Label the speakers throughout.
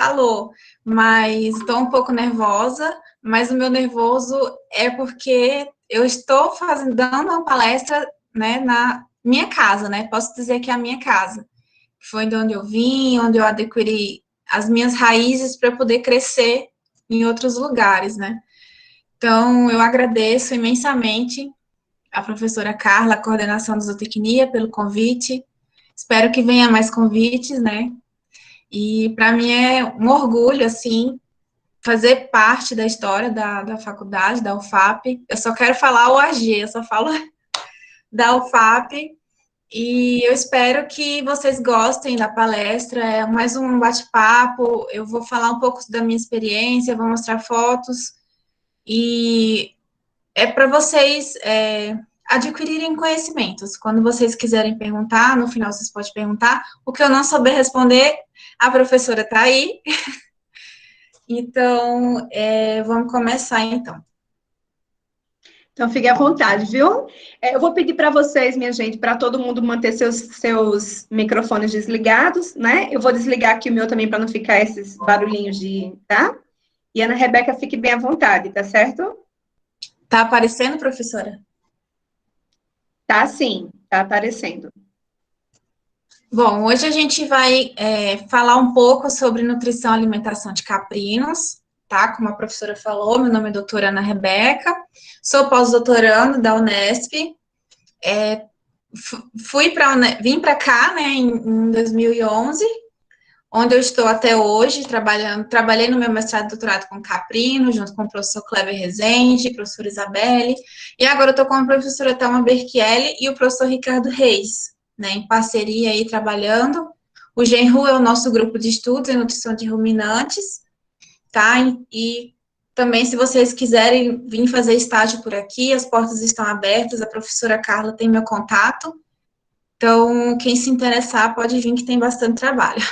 Speaker 1: falou, mas estou um pouco nervosa, mas o meu nervoso é porque eu estou dando uma palestra, né, na minha casa, né? Posso dizer que é a minha casa. Foi de onde eu vim, onde eu adquiri as minhas raízes para poder crescer em outros lugares, né? Então, eu agradeço imensamente a professora Carla, a coordenação da zootecnia, pelo convite. Espero que venha mais convites, né? E para mim é um orgulho, assim, fazer parte da história da faculdade, da UFAP. Eu só quero falar o AG, eu só falo da UFAP. E eu espero que vocês gostem da palestra. É mais um bate-papo. Eu vou falar um pouco da minha experiência, vou mostrar fotos. E é para vocês adquirirem conhecimentos. Quando vocês quiserem perguntar, no final vocês podem perguntar. O que eu não souber responder, a professora está aí. Então, vamos começar, então.
Speaker 2: Então, fique à vontade, viu? Eu vou pedir para vocês, minha gente, para todo mundo manter seus microfones desligados, né? Eu vou desligar aqui o meu também para não ficar esses barulhinhos tá? E Ana Rebeca, fique bem à vontade, tá certo?
Speaker 1: Tá aparecendo, professora?
Speaker 2: Tá sim, tá aparecendo.
Speaker 1: Bom, hoje a gente vai falar um pouco sobre nutrição e alimentação de caprinos, tá? Como a professora falou, meu nome é doutora Ana Rebeca, sou pós-doutorando da Unesp, vim para cá, né, em 2011, onde eu estou até hoje trabalhando. Trabalhei no meu mestrado e doutorado com caprino, junto com o professor Kleber Rezende, professora Isabelle, e agora eu estou com a professora Thelma Berchielli e o professor Ricardo Reis, né, em parceria aí trabalhando. O GENRU é o nosso grupo de estudos em nutrição de ruminantes, tá? E também, se vocês quiserem vir fazer estágio por aqui, as portas estão abertas, a professora Carla tem meu contato, então, quem se interessar pode vir que tem bastante trabalho.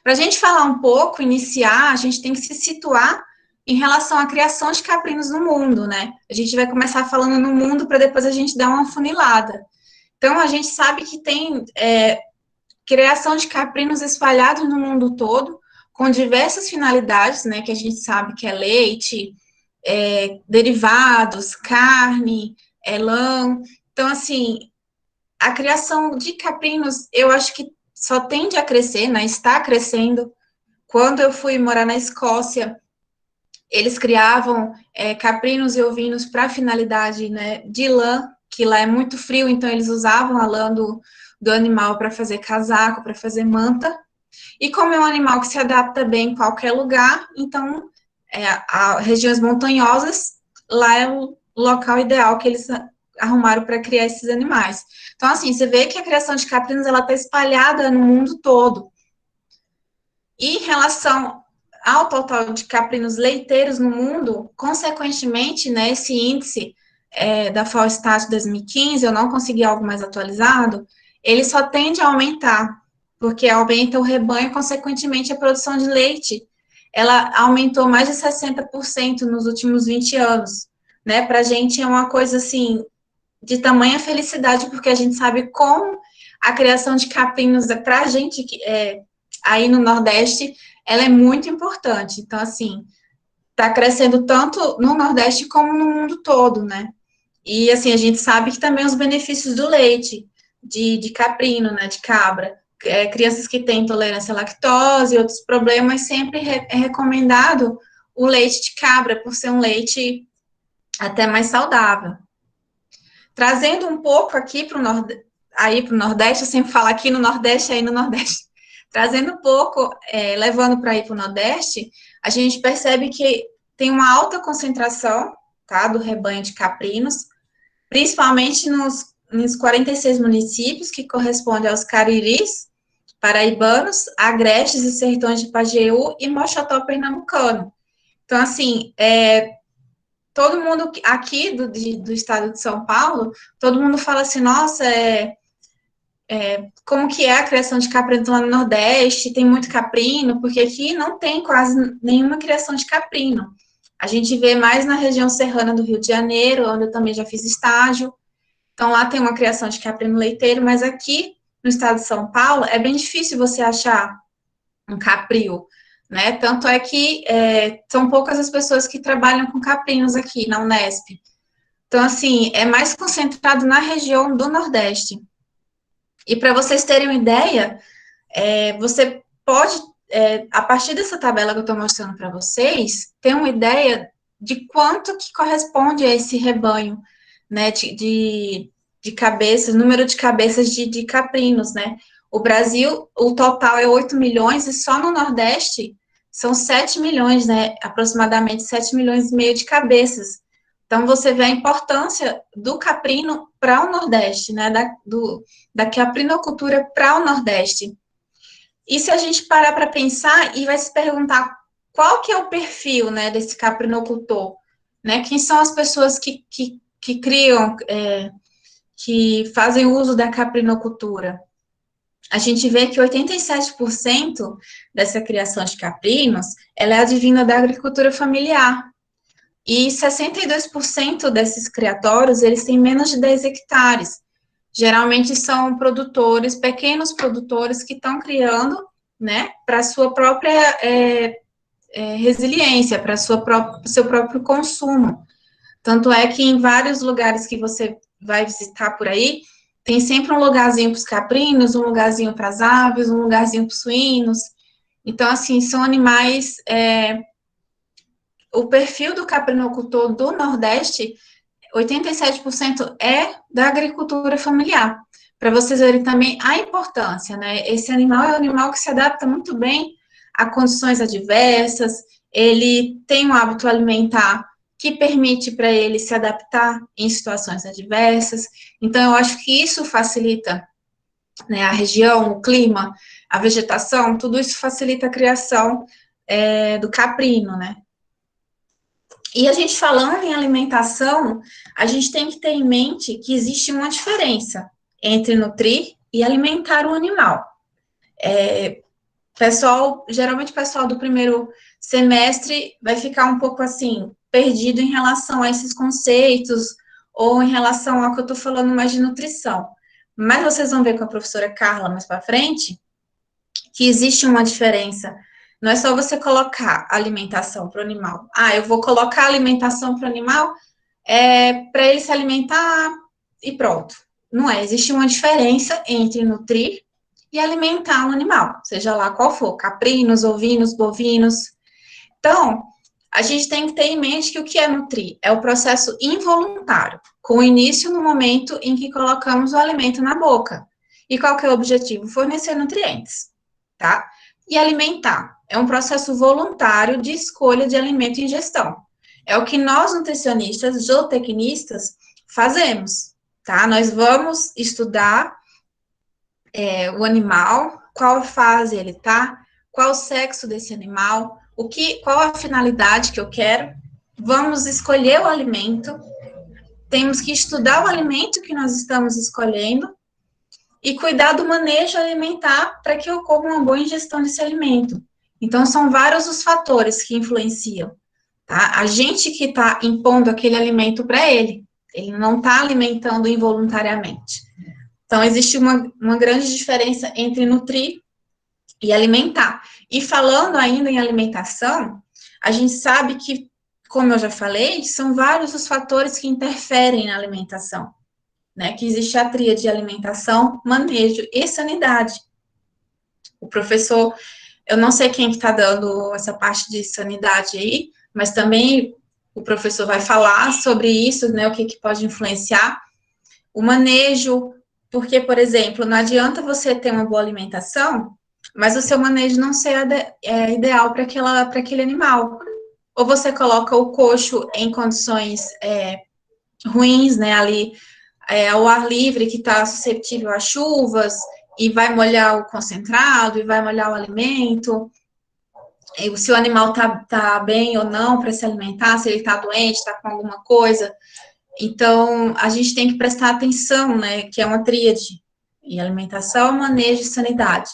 Speaker 1: Para a gente falar um pouco, iniciar, a gente tem que se situar em relação à criação de caprinos no mundo, né? A gente vai começar falando no mundo para depois a gente dar uma funilada. Então, a gente sabe que tem criação de caprinos espalhados no mundo todo, com diversas finalidades, né? Que a gente sabe que é leite, derivados, carne, lã. Então, assim, a criação de caprinos, eu acho que só tende a crescer, né? Está crescendo. Quando eu fui morar na Escócia, eles criavam caprinos e ovinos para finalidade, né, de lã, que lá é muito frio, então eles usavam a lã do animal para fazer casaco, para fazer manta. E como é um animal que se adapta bem em qualquer lugar, então regiões montanhosas, lá é o local ideal que eles arrumaram para criar esses animais. Então, assim, você vê que a criação de caprinos ela está espalhada no mundo todo. E em relação ao total de caprinos leiteiros no mundo, consequentemente, né, esse índice da FAO-Stat 2015, eu não consegui algo mais atualizado, ele só tende a aumentar, porque aumenta o rebanho, consequentemente, a produção de leite. Ela aumentou mais de 60% nos últimos 20 anos. Né? Para a gente é uma coisa, assim, de tamanha felicidade, porque a gente sabe como a criação de caprinos, para a gente aí no Nordeste, ela é muito importante. Então, assim, está crescendo tanto no Nordeste como no mundo todo, né? E, assim, a gente sabe que também os benefícios do leite, de caprino, né, de cabra, crianças que têm intolerância à lactose e outros problemas, sempre é recomendado o leite de cabra, por ser um leite até mais saudável. Trazendo um pouco aqui para o Nordeste, eu sempre falo aqui no Nordeste, aí no Nordeste. Trazendo um pouco, levando para ir para o Nordeste, a gente percebe que tem uma alta concentração, tá, do rebanho de caprinos, principalmente nos 46 municípios, que correspondem aos Cariris, paraibanos, agrestes e sertões de Pajeú e Mochotó pernambucano. Então, assim, todo mundo aqui do estado de São Paulo, todo mundo fala assim, nossa, como que é a criação de caprino lá no Nordeste, tem muito caprino, porque aqui não tem quase nenhuma criação de caprino. A gente vê mais na região serrana do Rio de Janeiro, onde eu também já fiz estágio, então lá tem uma criação de caprino leiteiro, mas aqui no estado de São Paulo é bem difícil você achar um capril, né? Tanto é que são poucas as pessoas que trabalham com caprinos aqui na Unesp. Então, assim, é mais concentrado na região do Nordeste. E para vocês terem uma ideia, você pode, a partir dessa tabela que eu estou mostrando para vocês, ter uma ideia de quanto que corresponde a esse rebanho, né, de cabeças, número de cabeças de caprinos, né? O Brasil, o total é 8 milhões, e só no Nordeste são 7 milhões, né? Aproximadamente 7 milhões e meio de cabeças. Então, você vê a importância do caprino para o Nordeste, né? Da caprinocultura para o Nordeste. E se a gente parar para pensar e vai se perguntar qual que é o perfil, né, desse caprinocultor, né? Quem são as pessoas que criam, que fazem uso da caprinocultura? A gente vê que 87% dessa criação de caprinos, ela é advinda da agricultura familiar. E 62% desses criatórios, eles têm menos de 10 hectares. Geralmente são produtores, pequenos produtores que estão criando, né, para sua própria resiliência, para seu próprio consumo. Tanto é que em vários lugares que você vai visitar por aí, tem sempre um lugarzinho para os caprinos, um lugarzinho para as aves, um lugarzinho para os suínos. Então, assim, são animais. O perfil do caprinocultor do Nordeste, 87% é da agricultura familiar. Para vocês verem também a importância, né? Esse animal é um animal que se adapta muito bem a condições adversas, ele tem um hábito alimentar que permite para ele se adaptar em situações adversas. Então, eu acho que isso facilita, né, a região, o clima, a vegetação, tudo isso facilita a criação do caprino, né? E a gente falando em alimentação, a gente tem que ter em mente que existe uma diferença entre nutrir e alimentar o animal. Geralmente o pessoal do primeiro semestre vai ficar um pouco assim, perdido em relação a esses conceitos, ou em relação ao que eu estou falando mais de nutrição. Mas vocês vão ver com a professora Carla mais para frente, que existe uma diferença. Não é só você colocar alimentação para o animal. Eu vou colocar alimentação para o animal para ele se alimentar e pronto. Não é. Existe uma diferença entre nutrir e alimentar um animal, seja lá qual for, caprinos, ovinos, bovinos. Então, a gente tem que ter em mente que o que é nutrir? É o processo involuntário, com início no momento em que colocamos o alimento na boca. E qual que é o objetivo? Fornecer nutrientes, tá? E alimentar é um processo voluntário de escolha de alimento e ingestão. É o que nós, nutricionistas, zootecnistas, fazemos, tá? Nós vamos estudar o animal, qual fase ele tá, qual o sexo desse animal, qual a finalidade que eu quero, vamos escolher o alimento, temos que estudar o alimento que nós estamos escolhendo e cuidar do manejo alimentar para que ocorra uma boa ingestão desse alimento. Então, são vários os fatores que influenciam, tá? A gente que está impondo aquele alimento para ele não está alimentando involuntariamente. Então, existe uma grande diferença entre nutrir e alimentar. E falando ainda em alimentação, a gente sabe que, como eu já falei, são vários os fatores que interferem na alimentação, né? Que existe a tríade de alimentação, manejo e sanidade. O professor, eu não sei quem que está dando essa parte de sanidade aí, mas também o professor vai falar sobre isso, né? O que pode influenciar. O manejo, porque, por exemplo, não adianta você ter uma boa alimentação, mas o seu manejo não ser ideal para aquele animal. Ou você coloca o coxo em condições ruins, né, ali ao ar livre, que está suscetível a chuvas, e vai molhar o concentrado, e vai molhar o alimento, e se o animal tá bem ou não para se alimentar, se ele está doente, está com alguma coisa. Então, a gente tem que prestar atenção, né, que é uma tríade, e alimentação, manejo e sanidade,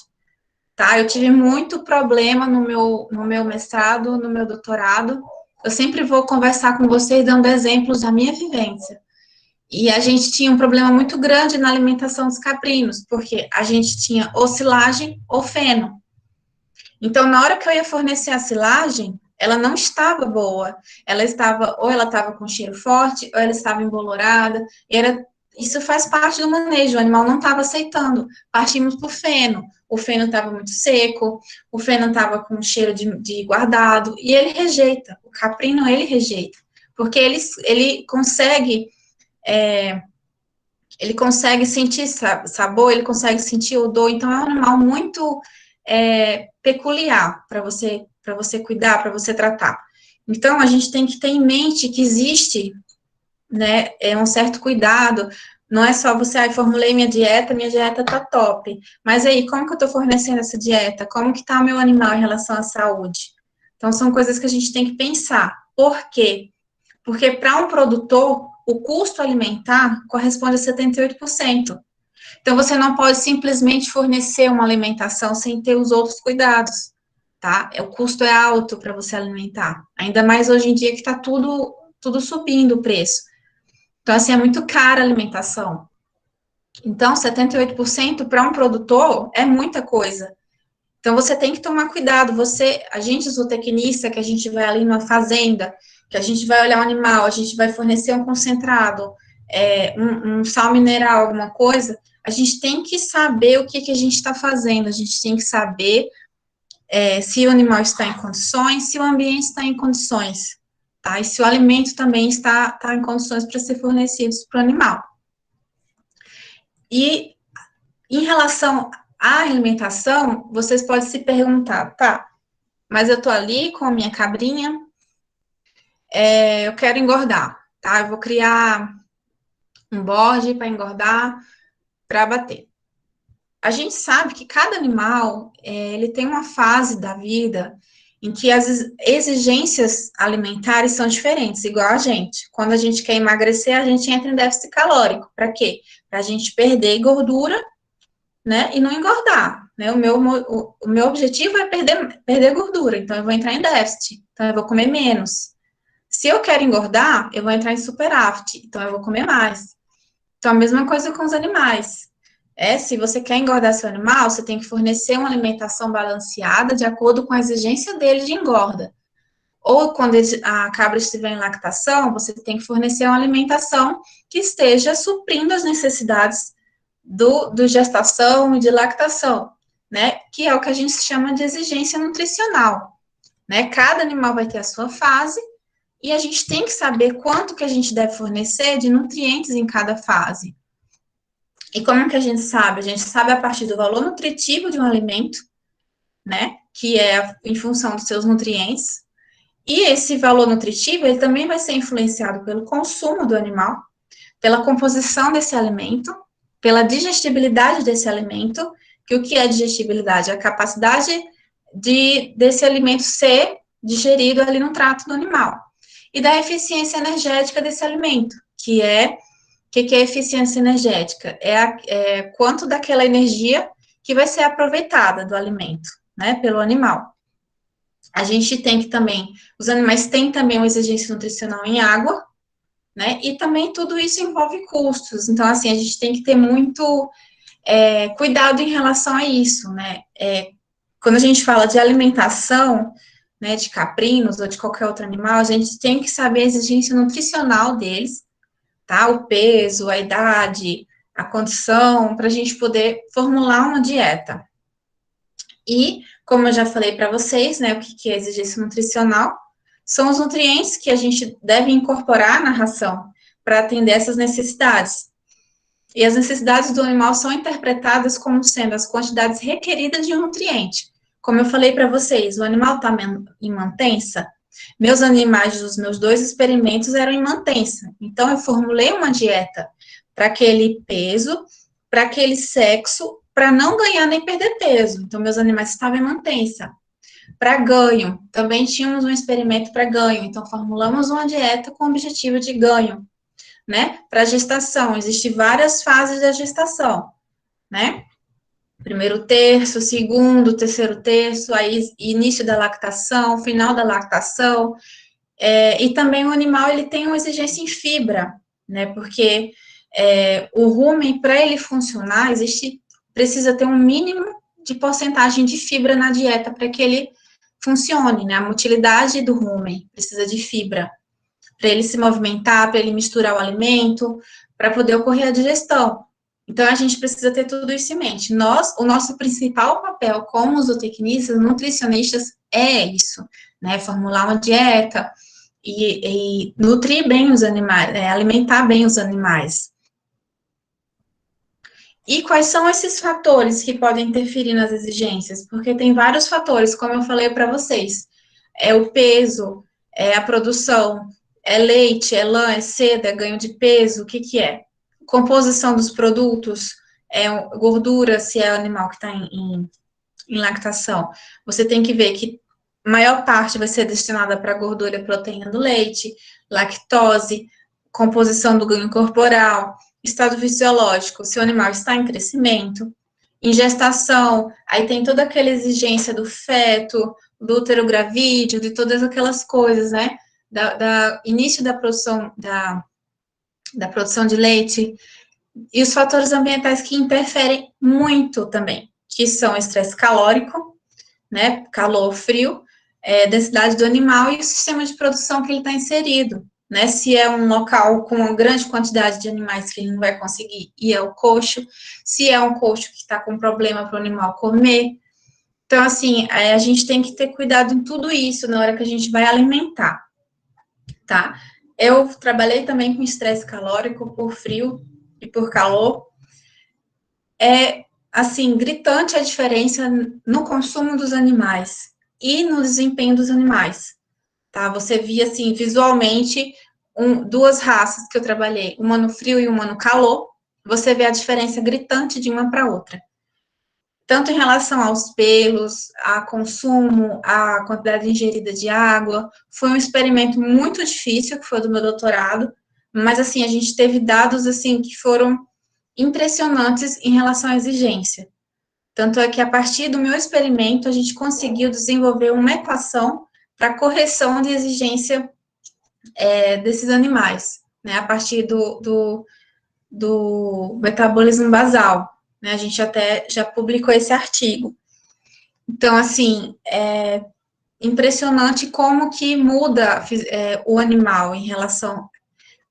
Speaker 1: tá? Eu tive muito problema no meu mestrado, no meu doutorado, eu sempre vou conversar com vocês dando exemplos da minha vivência, e a gente tinha um problema muito grande na alimentação dos caprinos, porque a gente tinha ou silagem ou feno, Então, na hora que eu ia fornecer a silagem, ela não estava boa. Ou ela estava com cheiro forte, ou ela estava embolorada. Isso faz parte do manejo, o animal não estava aceitando. Partimos para o feno. O feno estava muito seco, o feno estava com cheiro de guardado, e ele rejeita. O caprino, ele rejeita. Porque ele consegue sentir sabor, ele consegue sentir odor, então é um animal muito peculiar para você cuidar, para você tratar. Então, a gente tem que ter em mente que existe, né, um certo cuidado, não é só você, formulei minha dieta tá top, mas aí, como que eu estou fornecendo essa dieta? Como que está o meu animal em relação à saúde? Então, são coisas que a gente tem que pensar. Por quê? Porque para um produtor, o custo alimentar corresponde a 78%. Então, você não pode simplesmente fornecer uma alimentação sem ter os outros cuidados, tá? O custo é alto para você alimentar. Ainda mais hoje em dia que está tudo subindo o preço. Então, assim, é muito cara a alimentação. Então, 78% para um produtor é muita coisa. Então, você tem que tomar cuidado. A gente, zootecnista, que a gente vai ali numa fazenda, que a gente vai olhar um animal, a gente vai fornecer um concentrado, um sal mineral, alguma coisa, a gente tem que saber o que a gente está fazendo, a gente tem que saber se o animal está em condições, se o ambiente está em condições, tá? E se o alimento também está em condições para ser fornecido para o animal. E em relação à alimentação, vocês podem se perguntar, tá, mas eu tô ali com a minha cabrinha, eu quero engordar, tá? Eu vou criar um bode para engordar, para bater. A gente sabe que cada animal, ele tem uma fase da vida em que as exigências alimentares são diferentes, igual a gente. Quando a gente quer emagrecer, a gente entra em déficit calórico. Para quê? Para a gente perder gordura, né, e não engordar, né? O meu objetivo é perder gordura, então eu vou entrar em déficit, então eu vou comer menos. Se eu quero engordar, eu vou entrar em superávit, então eu vou comer mais. Então, a mesma coisa com os animais. Se você quer engordar seu animal, você tem que fornecer uma alimentação balanceada de acordo com a exigência dele de engorda. Ou quando a cabra estiver em lactação, você tem que fornecer uma alimentação que esteja suprindo as necessidades do gestação e de lactação, né? Que é o que a gente chama de exigência nutricional, né? Cada animal vai ter a sua fase e a gente tem que saber quanto que a gente deve fornecer de nutrientes em cada fase. E como que a gente sabe? A gente sabe a partir do valor nutritivo de um alimento, né? Que é em função dos seus nutrientes. E esse valor nutritivo, ele também vai ser influenciado pelo consumo do animal, pela composição desse alimento, pela digestibilidade desse alimento, que o que é digestibilidade? É a capacidade desse alimento ser digerido ali no trato do animal. E da eficiência energética desse alimento, que é, o que é eficiência energética? É quanto daquela energia que vai ser aproveitada do alimento, né, pelo animal. A gente tem que também, os animais têm também uma exigência nutricional em água, né? E também tudo isso envolve custos. Então, assim, a gente tem que ter muito cuidado em relação a isso, né? Quando a gente fala de alimentação, né, de caprinos ou de qualquer outro animal, a gente tem que saber a exigência nutricional deles, tá? O peso, a idade, a condição, para a gente poder formular uma dieta. E, como eu já falei para vocês, né, o que é exigência nutricional? São os nutrientes que a gente deve incorporar na ração para atender essas necessidades. E as necessidades do animal são interpretadas como sendo as quantidades requeridas de um nutriente. Como eu falei para vocês, o animal está em mantença. Meus animais dos meus 2 experimentos eram em mantença. Então, eu formulei uma dieta para aquele peso, para aquele sexo, para não ganhar nem perder peso. Então, meus animais estavam em mantença. Para ganho, também tínhamos um experimento para ganho. Então, formulamos uma dieta com o objetivo de ganho, né? Para gestação, existem várias fases da gestação, né? Primeiro terço, segundo, terceiro terço, aí início da lactação, final da lactação, e também o animal, ele tem uma exigência em fibra, né? Porque o rumen, para ele funcionar, precisa ter um mínimo de porcentagem de fibra na dieta para que ele funcione, né? A motilidade do rumen precisa de fibra para ele se movimentar, para ele misturar o alimento, para poder ocorrer a digestão. Então, a gente precisa ter tudo isso em mente. O nosso principal papel como zootecnistas, nutricionistas, é isso, né? Formular uma dieta e nutrir bem os animais, alimentar bem os animais. E quais são esses fatores que podem interferir nas exigências? Porque tem vários fatores, como eu falei para vocês. É o peso, é a produção, é leite, é lã, é seda, é ganho de peso, o que que é? Composição dos produtos, é gordura, se é o animal que está em lactação. Você tem que ver que a maior parte vai ser destinada para gordura e proteína do leite, lactose, composição do ganho corporal, estado fisiológico, se o animal está em crescimento, em gestação, aí tem toda aquela exigência do feto, do útero gravídeo, de todas aquelas coisas, né? Início da produção, da produção de leite, e os fatores ambientais que interferem muito também, que são o estresse calórico, né? Calor, frio, densidade do animal e o sistema de produção que ele está inserido, né? Se é um local com uma grande quantidade de animais que ele não vai conseguir ir ao coxo, se é um coxo que está com problema para o animal comer. Então, assim, a gente tem que ter cuidado em tudo isso na hora que a gente vai alimentar, tá? Eu trabalhei também com estresse calórico por frio e por calor. É, assim, gritante a diferença no consumo dos animais e no desempenho dos animais, tá? Você via, assim, visualmente, duas raças que eu trabalhei, uma no frio e uma no calor, você vê a diferença gritante de uma para outra. Tanto em relação aos pelos, a consumo, a quantidade ingerida de água. Foi um experimento muito difícil, que foi do meu doutorado, mas, assim, a gente teve dados, assim, que foram impressionantes em relação à exigência. Tanto é que, a partir do meu experimento, a gente conseguiu desenvolver uma equação para correção de exigência desses animais, né, a partir do metabolismo basal, né, a gente até já publicou esse artigo. Então, assim, é impressionante como que muda o animal em relação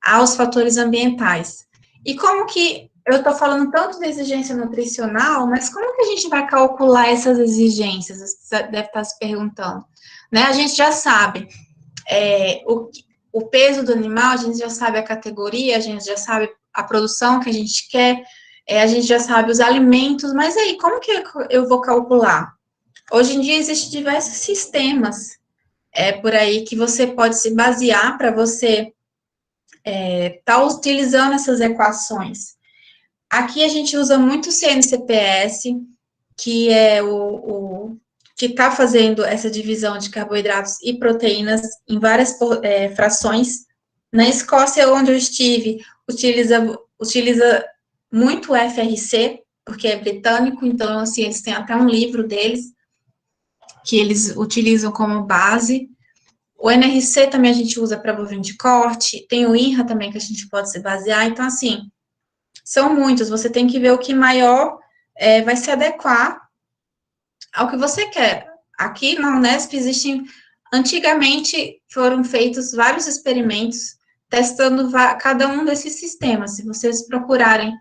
Speaker 1: aos fatores ambientais. E como que, eu estou falando tanto de exigência nutricional, mas como que a gente vai calcular essas exigências? Você deve estar se perguntando. Né? A gente já sabe o peso do animal, a gente já sabe a categoria, a gente já sabe a produção que a gente quer, a gente já sabe os alimentos, mas aí, como que eu vou calcular? Hoje em dia existem diversos sistemas por aí que você pode se basear para você estar utilizando essas equações. Aqui a gente usa muito o CNCPS, que é que está fazendo essa divisão de carboidratos e proteínas em várias frações. Na Escócia, onde eu estive, utiliza muito o FRC, porque é britânico, então, assim, eles têm até um livro deles, que eles utilizam como base. O NRC também a gente usa para bovino de corte, tem o INRA também que a gente pode se basear, então, assim, são muitos, você tem que ver o que maior vai se adequar ao que você quer. Aqui na Unesp existem, antigamente foram feitos vários experimentos testando cada um desses sistemas. Se vocês procurarem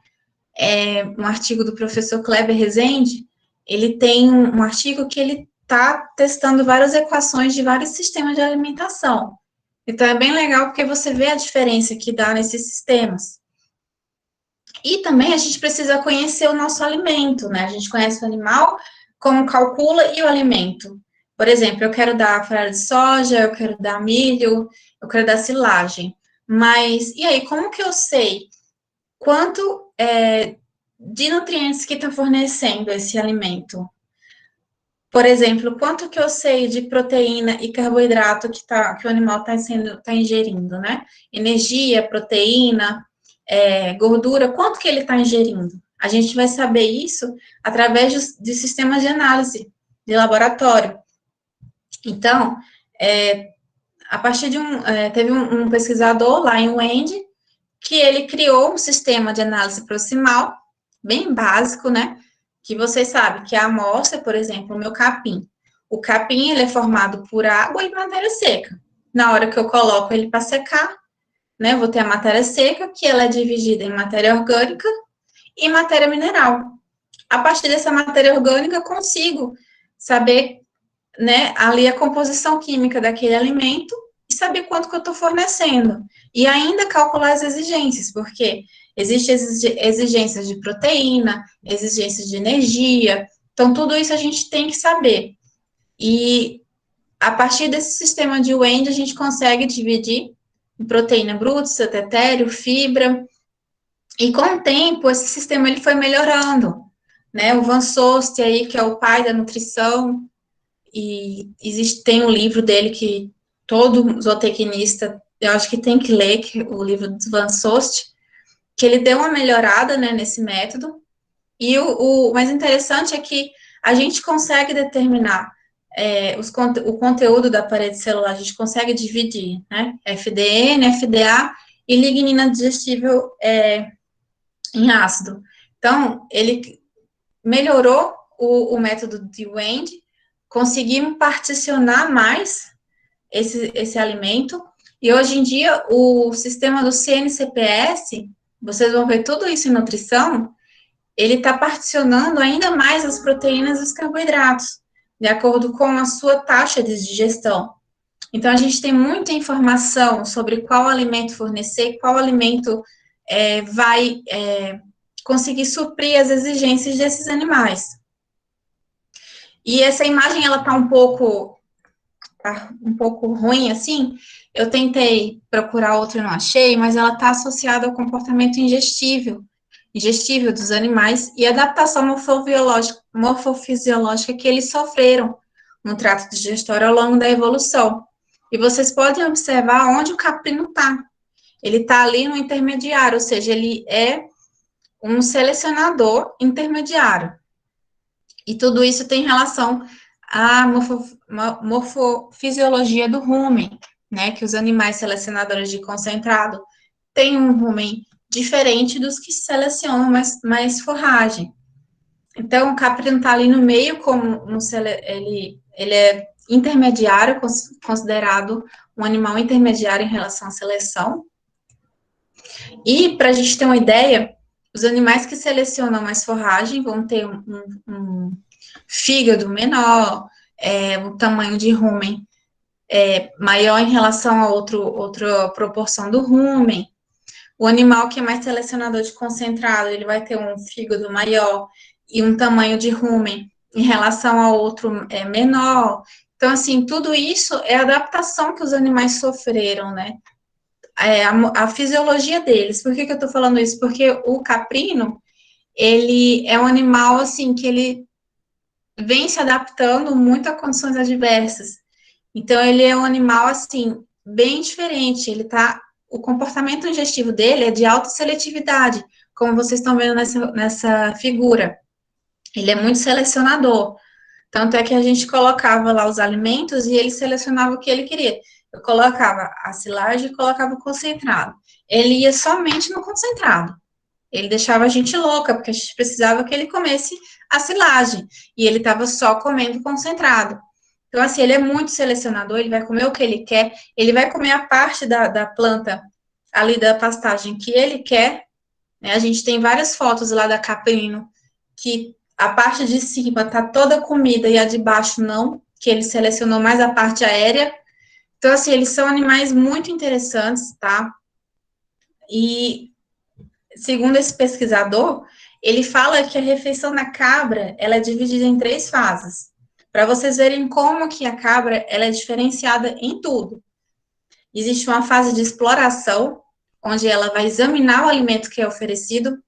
Speaker 1: um artigo do professor Kleber Rezende, ele tem um artigo que ele está testando várias equações de vários sistemas de alimentação. Então, é bem legal porque você vê a diferença que dá nesses sistemas. E também a gente precisa conhecer o nosso alimento, né? A gente conhece o animal, como calcula e o alimento. Por exemplo, eu quero dar farelo de soja, eu quero dar milho, eu quero dar silagem. Mas, e aí, como que eu sei quanto de nutrientes que está fornecendo esse alimento? Por exemplo, quanto que eu sei de proteína e carboidrato que o animal está ingerindo, né? Energia, proteína, gordura, quanto que ele está ingerindo? A gente vai saber isso através de sistemas de análise de laboratório. Então, a partir de teve um pesquisador lá em Wendy que ele criou um sistema de análise proximal, bem básico, né? que vocês sabem que a amostra, por exemplo, o meu capim. O capim, ele é formado por água e matéria seca. Na hora que eu coloco ele para secar, né, eu vou ter a matéria seca, que ela é dividida em matéria orgânica e matéria mineral. A partir dessa matéria orgânica, eu consigo saber, né, ali a composição química daquele alimento e saber quanto que eu estou fornecendo. E ainda calcular as exigências, porque existem exigências de proteína, exigências de energia, então tudo isso a gente tem que saber. E a partir desse sistema de Wendt, a gente consegue dividir em proteína bruta, cetetéreo, fibra, e com o tempo, esse sistema ele foi melhorando, né? O Van Soest aí, que é o pai da nutrição, e tem um livro dele que todo zootecnista, eu acho que tem que ler, que o livro do Van Soest, que ele deu uma melhorada, né, nesse método. E o mais interessante é que a gente consegue determinar o conteúdo da parede celular, a gente consegue dividir, né? FDN, FDA e lignina digestível em ácido. Então, ele melhorou o método de Wendt, conseguimos particionar mais esse alimento, e hoje em dia o sistema do CNCPS, vocês vão ver tudo isso em nutrição, ele está particionando ainda mais as proteínas e os carboidratos, de acordo com a sua taxa de digestão. Então, a gente tem muita informação sobre qual alimento fornecer, qual alimento vai conseguir suprir as exigências desses animais. E essa imagem, ela tá um pouco ruim, assim. Eu tentei procurar outra e não achei, mas ela está associada ao comportamento digestível dos animais e adaptação morfofisiológica que eles sofreram no trato digestório ao longo da evolução. E vocês podem observar onde o caprino está. Ele está ali no intermediário, ou seja, ele é um selecionador intermediário. E tudo isso tem relação à morfofisiologia do rumen, né? Que os animais selecionadores de concentrado têm um rumen diferente dos que selecionam mais forragem. Então, o caprino está ali no meio, como ele é intermediário, considerado um animal intermediário em relação à seleção. E, para a gente ter uma ideia, os animais que selecionam mais forragem vão ter um fígado menor, o tamanho de rumen maior em relação a outra proporção do rumen. O animal que é mais selecionador de concentrado, ele vai ter um fígado maior e um tamanho de rumen em relação ao outro menor. Então, assim, tudo isso é a adaptação que os animais sofreram, né? A fisiologia deles. Por que eu tô falando isso? Porque o caprino, ele é um animal, assim, que ele vem se adaptando muito a condições adversas. Então, ele é um animal, assim, bem diferente. O comportamento digestivo dele é de alta seletividade, como vocês estão vendo nessa figura. Ele é muito selecionador. Tanto é que a gente colocava lá os alimentos e ele selecionava o que ele queria. Eu colocava a silagem e colocava o concentrado. Ele ia somente no concentrado. Ele deixava a gente louca, porque a gente precisava que ele comesse a silagem. E ele estava só comendo concentrado. Então, assim, ele é muito selecionador, ele vai comer o que ele quer, ele vai comer a parte da planta ali da pastagem que ele quer, né? A gente tem várias fotos lá da caprino, que a parte de cima tá toda comida e a de baixo não, que ele selecionou mais a parte aérea. Então, assim, eles são animais muito interessantes, tá? E, segundo esse pesquisador, ele fala que a refeição da cabra, ela é dividida em 3 fases, para vocês verem como que a cabra, ela é diferenciada em tudo. Existe uma fase de exploração, onde ela vai examinar o alimento que é oferecido.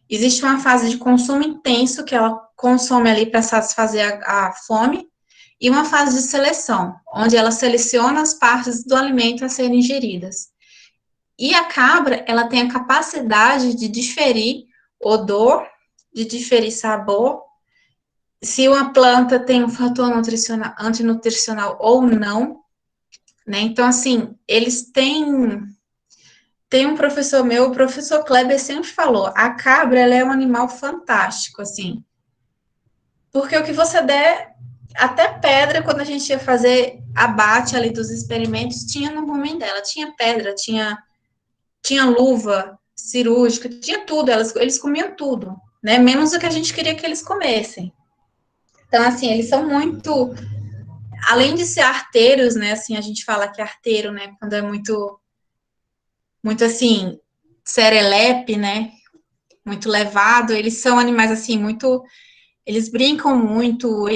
Speaker 1: Existe uma fase de consumo intenso, que ela consome ali para satisfazer a fome. E uma fase de seleção, onde ela seleciona as partes do alimento a serem ingeridas. E a cabra, ela tem a capacidade de diferir odor, de diferir sabor, se uma planta tem um fator antinutricional ou não, né? Então, assim, eles têm... Tem um professor meu, o professor Kleber sempre falou, a cabra, ela é um animal fantástico, assim. porque o que você der, até pedra, quando a gente ia fazer abate ali dos experimentos, tinha no rumen dela, tinha pedra, tinha luva cirúrgica, tinha tudo, eles comiam tudo, né? Menos o que a gente queria que eles comessem. Então, assim, eles são muito, além de ser arteiros, né? Assim, a gente fala que é arteiro, né? Quando é muito assim, serelepe, né? Muito levado, eles são animais assim, muito, eles brincam muito,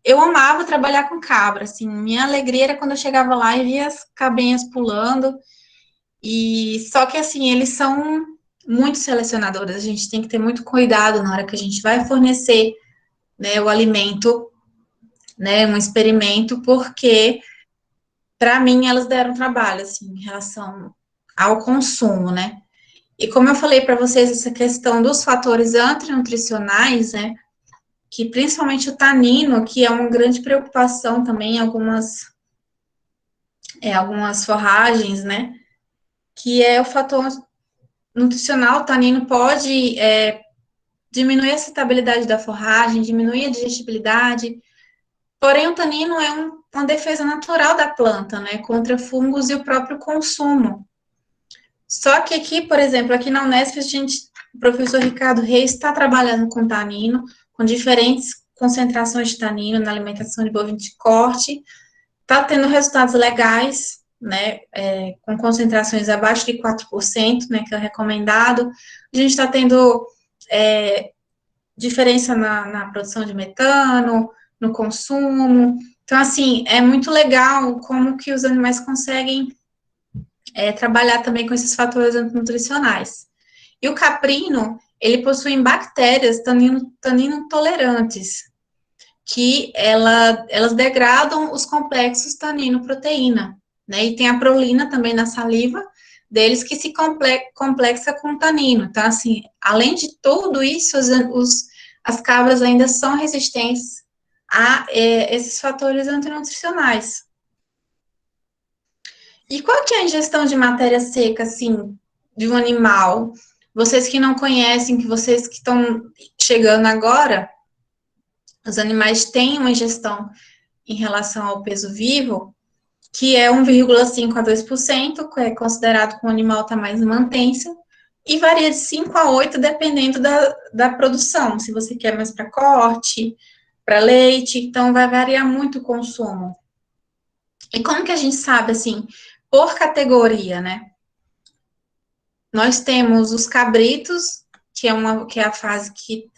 Speaker 1: eu amava trabalhar com cabra, assim, minha alegria era quando eu chegava lá e via as cabrinhas pulando, e só que assim, eles são muito selecionadores, a gente tem que ter muito cuidado na hora que a gente vai fornecer, né, o alimento, né, um experimento, porque para mim elas deram trabalho, assim, em relação ao consumo, né? E como eu falei para vocês, essa questão dos fatores antinutricionais, né, que principalmente o tanino, que é uma grande preocupação também em algumas forragens, né, que é o fator nutricional, o tanino pode diminuir a citabilidade da forragem, diminuir a digestibilidade, porém o tanino é uma defesa natural da planta, né, contra fungos e o próprio consumo. Só que aqui, por exemplo, aqui na Unesp, o professor Ricardo Reis está trabalhando com tanino, com diferentes concentrações de tanino na alimentação de bovino de corte, está tendo resultados legais, né, com concentrações abaixo de 4%, né, que é o recomendado. A gente está tendo diferença na produção de metano, no consumo. Então, assim, é muito legal como que os animais conseguem trabalhar também com esses fatores nutricionais. E o caprino, ele possui bactérias tanino tolerantes, que elas degradam os complexos tanino-proteína, né? E tem a prolina também na saliva deles que se complexa com tanino. Então, assim, além de tudo isso, as cabras ainda são resistentes a esses fatores antinutricionais. E qual que é a ingestão de matéria seca, assim, de um animal? Vocês que não conhecem, que vocês que estão chegando agora, os animais têm uma ingestão em relação ao peso vivo, que é 1,5 a 2%, que é considerado que o animal está mais mantença, e varia de 5 a 8, dependendo da produção, se você quer mais para corte, para leite, então vai variar muito o consumo. E como que a gente sabe, assim, por categoria, né? Nós temos os cabritos, que é a fase que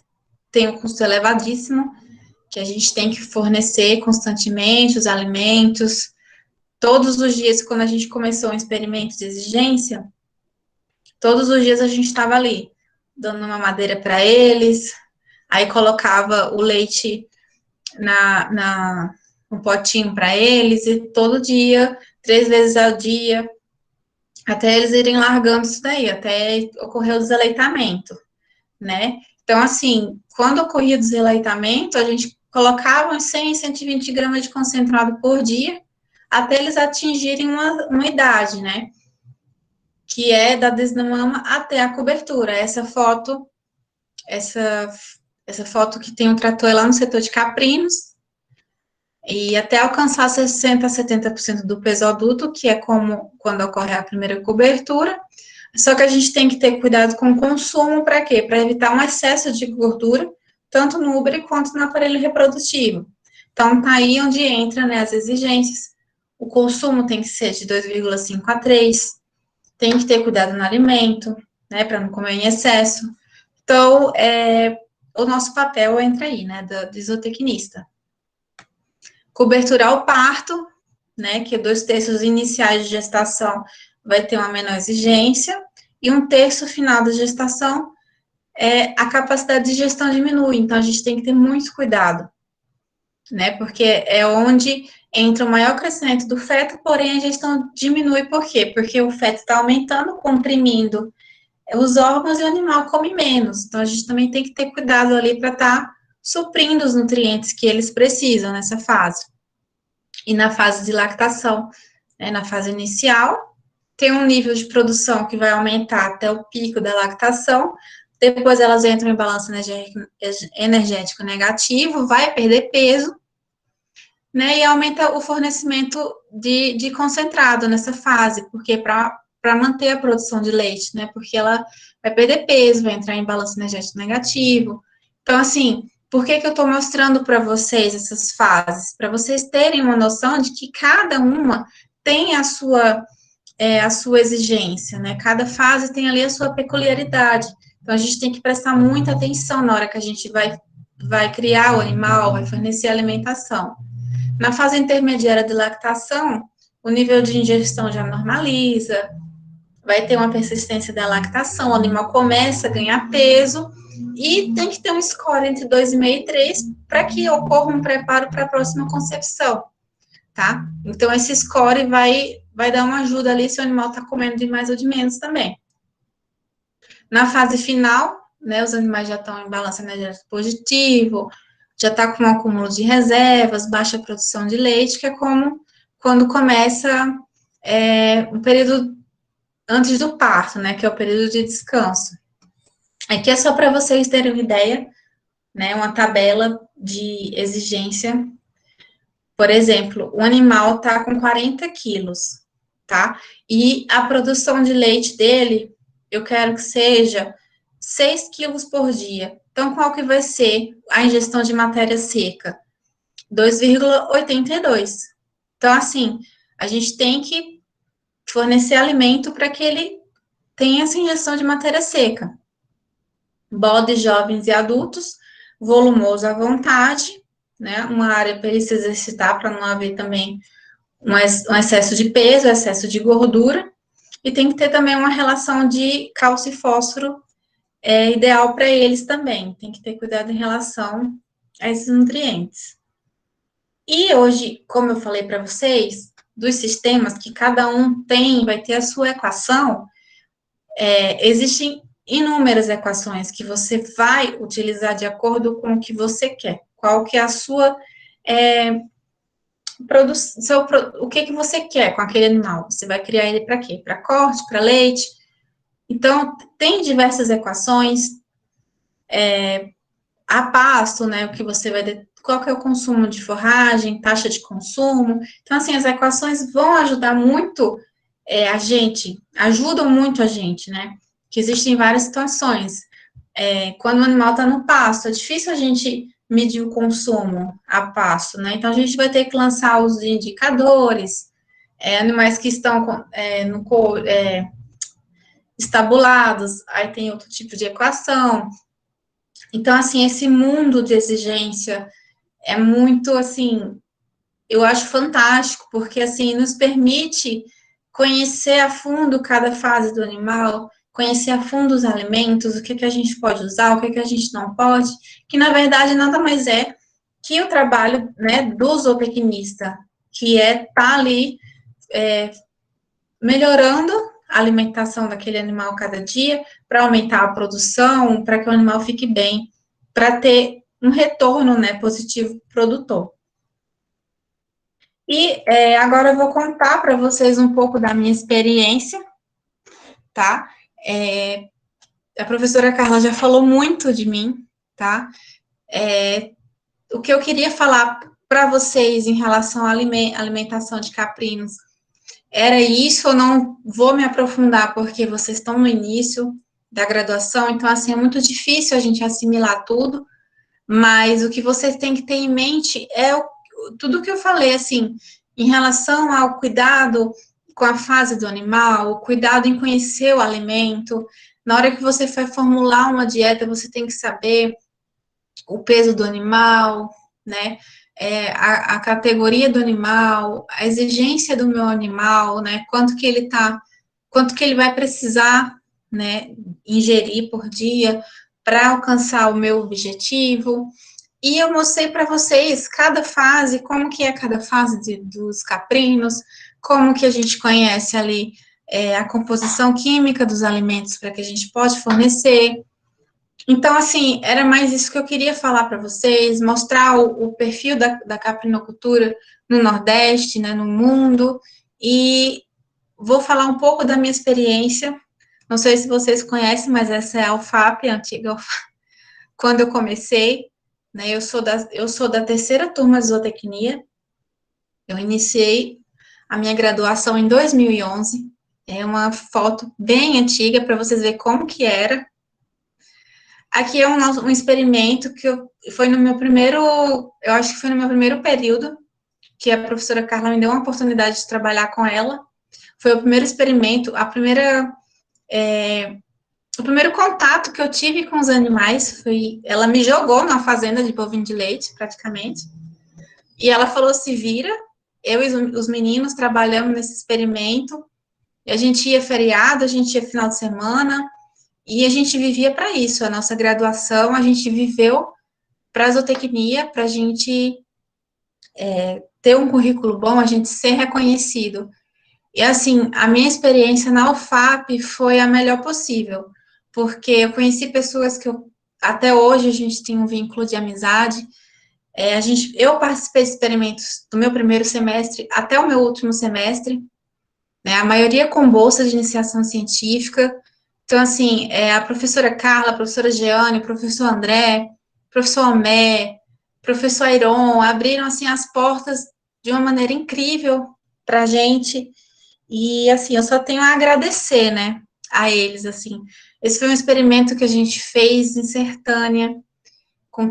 Speaker 1: tem um custo elevadíssimo, que a gente tem que fornecer constantemente os alimentos. Todos os dias, quando a gente começou um experimento de exigência, todos os dias a gente estava ali, dando uma madeira para eles, aí colocava o leite no potinho para eles, e todo dia, 3 vezes ao dia, até eles irem largando isso daí, até ocorrer o desaleitamento, né? Então, assim, quando ocorria o desaleitamento, a gente colocava uns 100, 120 gramas de concentrado por dia, até eles atingirem uma idade, né? Que é da desmama até a cobertura. Essa, essa foto que tem um trator lá no setor de caprinos, e até alcançar 60 a 70% do peso adulto, que é como quando ocorre a primeira cobertura. Só que a gente tem que ter cuidado com o consumo, para quê? Para evitar um excesso de gordura, tanto no útero quanto no aparelho reprodutivo. Então, tá aí onde entra, né, as exigências. O consumo tem que ser de 2,5 a 3, tem que ter cuidado no alimento, né, para não comer em excesso. Então, o nosso papel entra aí, né, do zootecnista. Cobertura ao parto, né, que 2/3 iniciais de gestação vai ter uma menor exigência, e 1/3 final da gestação, a capacidade de digestão diminui, então a gente tem que ter muito cuidado, né, porque é onde entra o maior crescimento do feto, porém a digestão diminui, por quê? Porque o feto está aumentando, comprimindo os órgãos e o animal come menos, então a gente também tem que ter cuidado ali para estar suprindo os nutrientes que eles precisam nessa fase. E na fase de lactação, né, na fase inicial, tem um nível de produção que vai aumentar até o pico da lactação, depois elas entram em balanço energético negativo, vai perder peso, né, e aumenta o fornecimento de concentrado nessa fase, porque para manter a produção de leite, né, porque ela vai perder peso, vai entrar em balanço energético negativo. Então, assim, por que eu estou mostrando para vocês essas fases? Para vocês terem uma noção de que cada uma tem a sua exigência, né? Cada fase tem ali a sua peculiaridade. Então, a gente tem que prestar muita atenção na hora que a gente vai criar o animal, vai fornecer alimentação. Na fase intermediária de lactação, o nível de ingestão já normaliza, vai ter uma persistência da lactação, o animal começa a ganhar peso e tem que ter um score entre 2,5 e 3 para que ocorra um preparo para a próxima concepção, tá? Então, esse score vai dar uma ajuda ali se o animal está comendo de mais ou de menos também. Na fase final, né, os animais já estão em balanço energético positivo, já está com um acúmulo de reservas, baixa produção de leite, que é como quando começa o período antes do parto, né, que é o período de descanso. Aqui é só para vocês terem uma ideia, né, uma tabela de exigência. Por exemplo, o animal está com 40 quilos, tá? E a produção de leite dele, eu quero que seja 6 quilos por dia. Então, qual que vai ser a ingestão de matéria seca? 2,82. Então, assim, a gente tem que fornecer alimento para que ele tenha essa ingestão de matéria seca. Bodes jovens e adultos, volumoso à vontade, né? Uma área para ele se exercitar, para não haver também um excesso de peso, excesso de gordura, e tem que ter também uma relação de cálcio e fósforo ideal para eles também. Tem que ter cuidado em relação a esses nutrientes. E hoje, como eu falei para vocês, dos sistemas que cada um tem, vai ter a sua equação, existem inúmeras equações que você vai utilizar de acordo com o que você quer. Qual que é a sua o que você quer com aquele animal? Você vai criar ele para quê? Para corte, para leite? Então, tem diversas equações, a pasto, né, o que você vai, qual que é o consumo de forragem, taxa de consumo. Então, assim, as equações vão ajudar muito a gente, ajudam muito a gente, né, que existem várias situações. Quando o animal está no pasto, é difícil a gente medir o consumo a pasto, né, então a gente vai ter que lançar os indicadores, animais que estão estabulados, aí tem outro tipo de equação. Então, assim, esse mundo de exigência é muito, assim, eu acho fantástico, porque, assim, nos permite conhecer a fundo cada fase do animal, conhecer a fundo os alimentos, o que, que a gente pode usar, o que, que a gente não pode, que, na verdade, nada mais é que o trabalho, né, do zootecnista, que tá ali melhorando a alimentação daquele animal cada dia, para aumentar a produção, para que o animal fique bem, para ter um retorno, né, positivo produtor. E agora eu vou contar para vocês um pouco da minha experiência, tá? A professora Carla já falou muito de mim, tá? O que eu queria falar para vocês em relação à alimentação de caprinos era isso, eu não vou me aprofundar porque vocês estão no início da graduação, então, assim, é muito difícil a gente assimilar tudo, mas o que vocês têm que ter em mente é tudo que eu falei, assim, em relação ao cuidado com a fase do animal, o cuidado em conhecer o alimento. Na hora que você for formular uma dieta, você tem que saber o peso do animal, né? A categoria do animal, a exigência do meu animal, né? Quanto que ele vai precisar, né? Ingerir por dia para alcançar o meu objetivo. E eu mostrei para vocês cada fase, como que é cada fase dos caprinos, como que a gente conhece ali a composição química dos alimentos para que a gente pode fornecer. Então, assim, era mais isso que eu queria falar para vocês, mostrar o perfil da caprinocultura no Nordeste, né, no mundo, e vou falar um pouco da minha experiência Não sei se vocês conhecem, mas essa é a UFAP, a antiga UFAP. Quando eu comecei, né, eu sou da terceira turma de zootecnia. Eu iniciei a minha graduação em 2011. É uma foto bem antiga para vocês verem como que era. Aqui é um experimento que foi no meu primeiro, eu acho que foi no meu primeiro período, que a professora Carla me deu uma oportunidade de trabalhar com ela. Foi o primeiro experimento, o primeiro contato que eu tive com os animais foi, ela me jogou na fazenda de bovino de leite, praticamente, e ela falou, se vira, eu e os meninos trabalhamos nesse experimento, e a gente ia feriado, a gente ia final de semana, e a gente vivia para isso, a nossa graduação, a gente viveu para a zootecnia, para a gente ter um currículo bom, a gente ser reconhecido. E assim, a minha experiência na UFAP foi a melhor possível, porque eu conheci pessoas que até hoje a gente tem um vínculo de amizade. Eu participei de experimentos do meu primeiro semestre até o meu último semestre, né, a maioria com bolsa de iniciação científica. Então, assim, a professora Carla, a professora Jeane, o professor André, o professor Omé, o professor Airon, abriram, assim, as portas de uma maneira incrível para a gente. E, assim, eu só tenho a agradecer, né, a eles, assim. Esse foi um experimento que a gente fez em Sertânia, com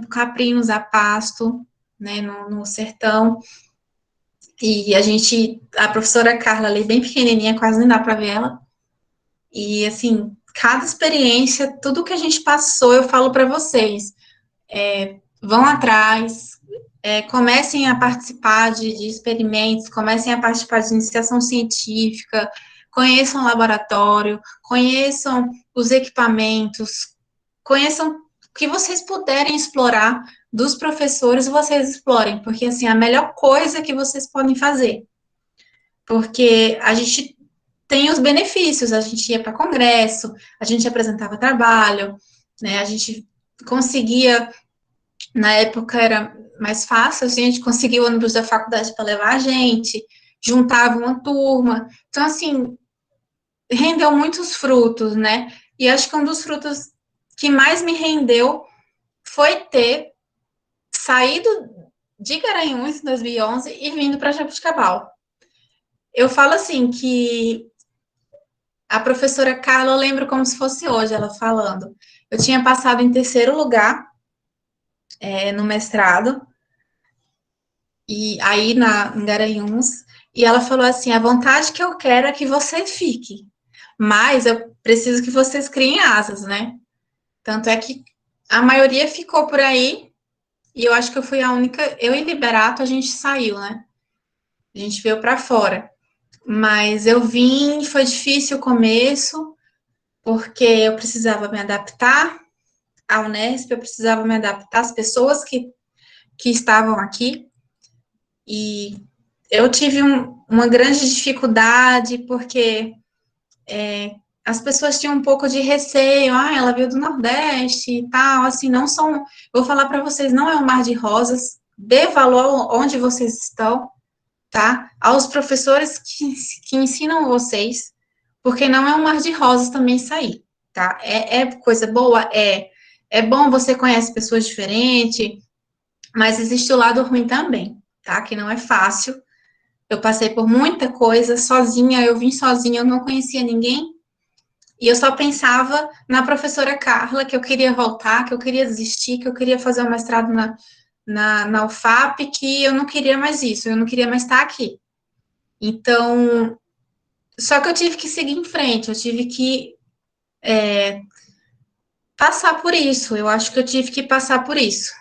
Speaker 1: caprinos a pasto, né, no sertão. E a professora Carla ali, bem pequenininha, quase nem dá para ver ela. E, assim, cada experiência, tudo que a gente passou, eu falo para vocês, vão atrás, comecem a participar de experimentos, comecem a participar de iniciação científica, conheçam o laboratório, conheçam os equipamentos, conheçam o que vocês puderem explorar dos professores, vocês explorem, porque, assim, é a melhor coisa que vocês podem fazer. Porque a gente tem os benefícios, a gente ia para congresso, a gente apresentava trabalho, né, a gente conseguia, na época era mais fácil, assim, a gente conseguia o ônibus da faculdade para levar a gente, juntava uma turma, então, assim, rendeu muitos frutos, né, e acho que um dos frutos que mais me rendeu foi ter saído de Garanhuns em 2011 e vindo para Jabuticabal. Eu falo assim que a professora Carla, eu lembro como se fosse hoje, ela falando. Eu tinha passado em terceiro lugar no mestrado, e aí em Garanhuns, e ela falou assim: a vontade que eu quero é que você fique, mas eu preciso que vocês criem asas, né? Tanto é que a maioria ficou por aí, e eu acho que eu fui a única, eu e Liberato, a gente saiu, né? A gente veio para fora. Mas eu vim, foi difícil o começo, porque eu precisava me adaptar à Unesp, eu precisava me adaptar às pessoas que estavam aqui, e eu tive uma grande dificuldade, porque as pessoas tinham um pouco de receio, ela veio do Nordeste e tal, assim, não são, vou falar para vocês, não é um mar de rosas, dê valor onde vocês estão, tá? Aos professores que ensinam vocês, porque não é um mar de rosas também sair, tá? É coisa boa? É bom, você conhece pessoas diferentes, mas existe o lado ruim também, tá? Que não é fácil. Eu passei por muita coisa sozinha, eu vim sozinha, eu não conhecia ninguém, e eu só pensava na professora Carla, que eu queria voltar, que eu queria desistir, que eu queria fazer um mestrado na UFAP, que eu não queria mais isso, eu não queria mais estar aqui. Então, só que eu tive que seguir em frente, eu tive que passar por isso, eu acho que eu tive que passar por isso.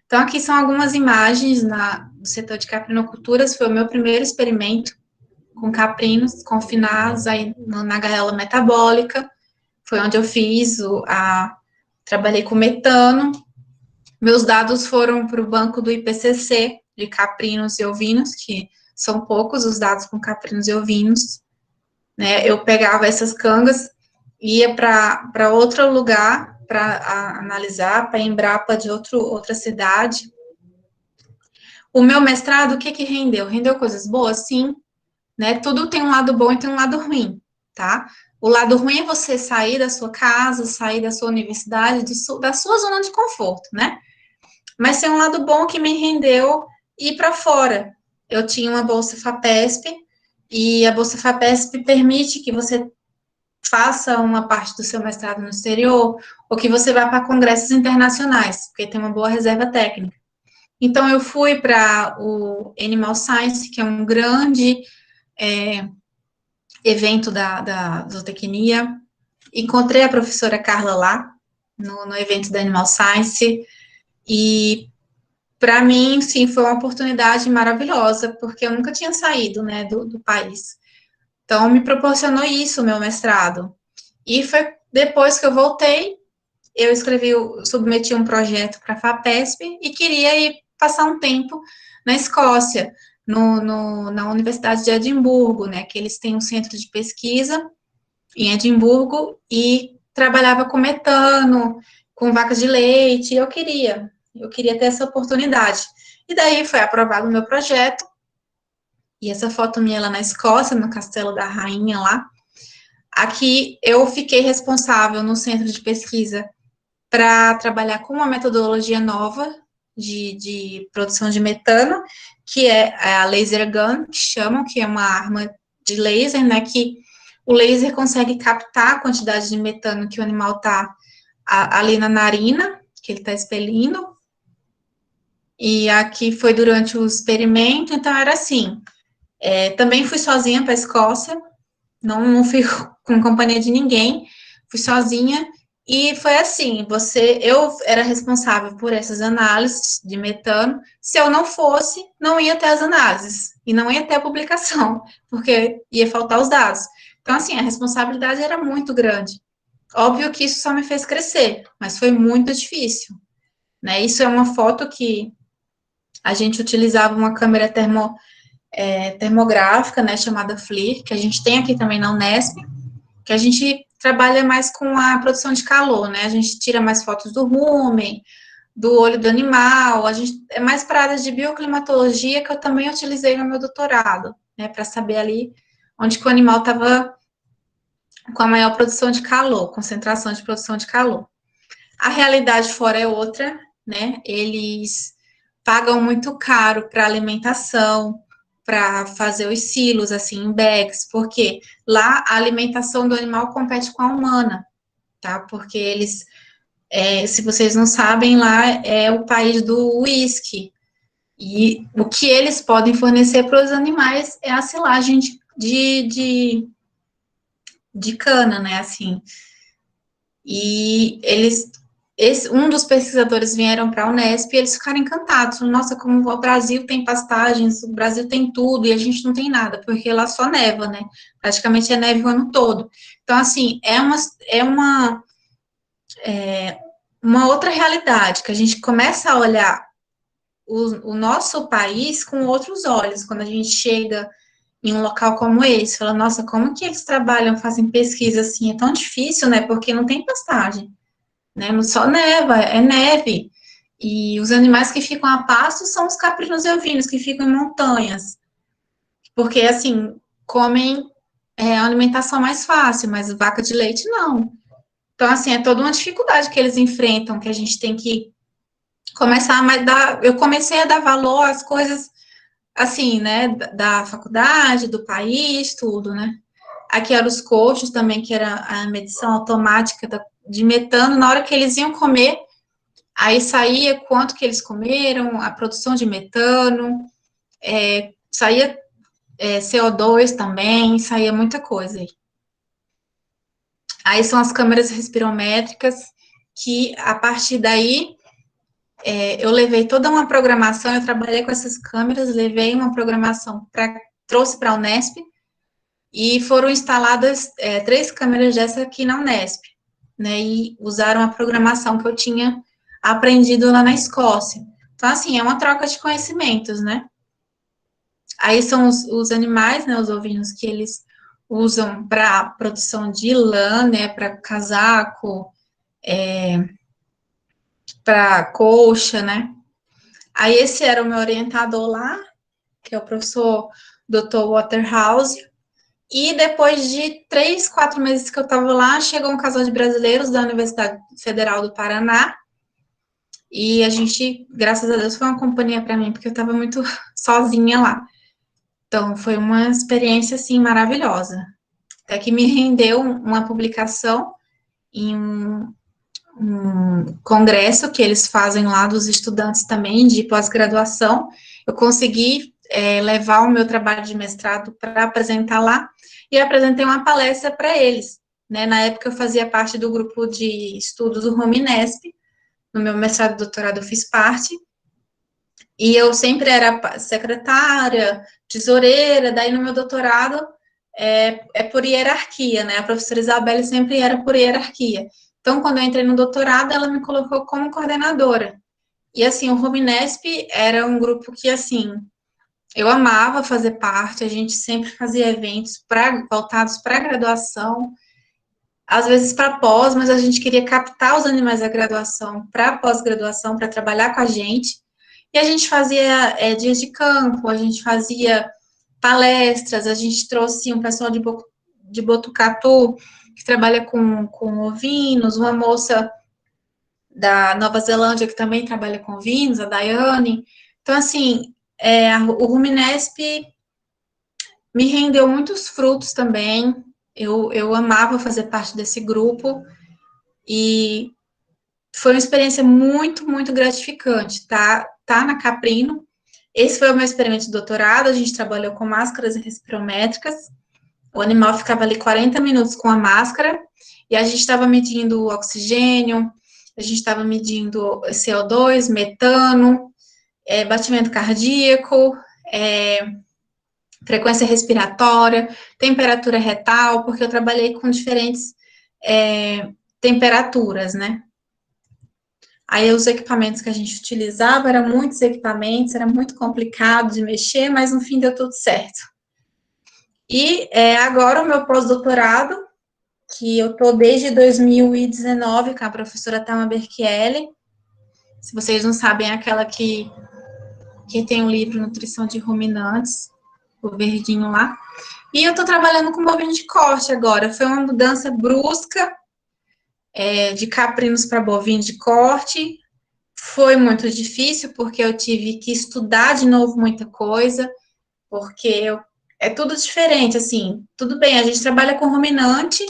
Speaker 1: Então, aqui são algumas imagens do setor de caprinoculturas, foi o meu primeiro experimento com caprinos confinados aí na gaiola metabólica, foi onde eu fiz trabalhei com metano, meus dados foram para o banco do IPCC, de caprinos e ovinos, que são poucos os dados com caprinos e ovinos, né, eu pegava essas cangas, ia para outro lugar para analisar, para a Embrapa de outra cidade. O meu mestrado, o que que rendeu? Rendeu coisas boas? Sim, né? Tudo tem um lado bom e tem um lado ruim, tá? O lado ruim é você sair da sua casa, sair da sua universidade, da sua zona de conforto, né? Mas tem um lado bom que me rendeu ir para fora. Eu tinha uma bolsa FAPESP, e a bolsa FAPESP permite que você faça uma parte do seu mestrado no exterior, ou que você vá para congressos internacionais, porque tem uma boa reserva técnica. Então, eu fui para o Animal Science, que é um grande evento da zootecnia. Encontrei a professora Carla lá, no evento da Animal Science, e para mim, sim, foi uma oportunidade maravilhosa, porque eu nunca tinha saído, né, do país. Então, me proporcionou isso, o meu mestrado. E foi depois que eu voltei, eu submeti um projeto para a FAPESP e queria ir passar um tempo na Escócia, na Universidade de Edimburgo, né, que eles têm um centro de pesquisa em Edimburgo e trabalhava com metano, com vacas de leite, e eu queria ter essa oportunidade. E daí foi aprovado o meu projeto, e essa foto minha lá na Escócia, no Castelo da Rainha lá. Aqui eu fiquei responsável no centro de pesquisa para trabalhar com uma metodologia nova de produção de metano, que é a laser gun, que chamam, que é uma arma de laser, né, que o laser consegue captar a quantidade de metano que o animal está ali na narina, que ele está expelindo, e aqui foi durante o experimento, então era assim, também fui sozinha para a Escócia, não fui com companhia de ninguém, fui sozinha, e foi assim, eu era responsável por essas análises de metano, se eu não fosse, não ia ter as análises, e não ia ter a publicação, porque ia faltar os dados. Então, assim, a responsabilidade era muito grande. Óbvio que isso só me fez crescer, mas foi muito difícil, né? Isso é uma foto que a gente utilizava uma câmera termográfica, né, chamada FLIR, que a gente tem aqui também na Unesp, que a gente trabalha mais com a produção de calor, né? A gente tira mais fotos do rumen, do olho do animal, a gente é mais para a área de bioclimatologia, que eu também utilizei no meu doutorado, né, para saber ali onde que o animal estava com a maior produção de calor, concentração de produção de calor. A realidade fora é outra, né? Eles pagam muito caro para alimentação, para fazer os silos, assim, em bags, porque lá a alimentação do animal compete com a humana, tá? Porque eles, se vocês não sabem, lá é o país do uísque, e o que eles podem fornecer para os animais é a silagem de cana, né, assim. E um dos pesquisadores vieram para a Unesp e eles ficaram encantados. Nossa, como o Brasil tem pastagens, o Brasil tem tudo e a gente não tem nada, porque lá só neva, né? Praticamente é neve o ano todo. Então, assim, uma outra realidade que a gente começa a olhar o nosso país com outros olhos, quando a gente chega em um local como esse, fala, nossa, como que eles trabalham, fazem pesquisa assim, é tão difícil, né? Porque não tem pastagem, né? Não só neva, é neve. E os animais que ficam a pasto são os caprinos e ovinos, que ficam em montanhas. Porque, assim, comem a alimentação mais fácil, mas vaca de leite não. Então, assim, é toda uma dificuldade que eles enfrentam, que a gente tem que começar a dar. Eu comecei a dar valor às coisas, assim, né, da faculdade, do país, tudo, né? Aqui eram os coxos também, que era a medição automática de metano, na hora que eles iam comer, aí saía quanto que eles comeram, a produção de metano, saía CO2 também, saía muita coisa aí. Aí são as câmeras respirométricas, que a partir daí eu levei toda uma programação, eu trabalhei com essas câmeras, levei uma programação, trouxe para a Unesp, e foram instaladas 3 câmeras dessa aqui na Unesp, né, e usaram a programação que eu tinha aprendido lá na Escócia. Então, assim, é uma troca de conhecimentos, né? Aí são os animais, né, os ovinos, que eles usam para produção de lã, né, para casaco, para colcha, né? Aí esse era o meu orientador lá, que é o professor Dr. Waterhouse, E depois de 3, 4 meses que eu estava lá, chegou um casal de brasileiros da Universidade Federal do Paraná, e a gente, graças a Deus, foi uma companhia para mim, porque eu estava muito sozinha lá. Então, foi uma experiência, assim, maravilhosa. Até que me rendeu uma publicação em um congresso que eles fazem lá dos estudantes também de pós-graduação. Eu consegui levar o meu trabalho de mestrado para apresentar lá e apresentei uma palestra para eles. Né? Na época eu fazia parte do grupo de estudos do Rominesp, no meu mestrado e doutorado eu fiz parte, e eu sempre era secretária, tesoureira, daí no meu doutorado é por hierarquia, né? A professora Isabelle sempre era por hierarquia. Então, quando eu entrei no doutorado, ela me colocou como coordenadora. E, assim, o Rominesp era um grupo que, assim, eu amava fazer parte, a gente sempre fazia eventos voltados para a graduação, às vezes para pós, mas a gente queria captar os animais da graduação para pós-graduação, para trabalhar com a gente. E a gente fazia dias de campo, a gente fazia palestras, a gente trouxe um pessoal de Botucatu, que trabalha com ovinos, uma moça da Nova Zelândia que também trabalha com ovinos, a Daiane. Então, assim, o Ruminesp me rendeu muitos frutos também. Eu amava fazer parte desse grupo e foi uma experiência muito, muito gratificante, tá na Caprino. Esse foi o meu experimento de doutorado, a gente trabalhou com máscaras respirométricas, o animal ficava ali 40 minutos com a máscara, e a gente estava medindo oxigênio, a gente estava medindo CO2, metano, batimento cardíaco, frequência respiratória, temperatura retal, porque eu trabalhei com diferentes temperaturas, né? Aí os equipamentos que a gente utilizava eram muitos equipamentos, era muito complicado de mexer, mas no fim deu tudo certo. E agora o meu pós-doutorado, que eu estou desde 2019 com a professora Thelma Berchielli. Se vocês não sabem, é aquela que tem o livro Nutrição de Ruminantes, o verdinho lá. E eu estou trabalhando com bovino de corte agora. Foi uma mudança brusca de caprinos para bovino de corte. Foi muito difícil, porque eu tive que estudar de novo muita coisa, porque é tudo diferente, assim, tudo bem, a gente trabalha com ruminante,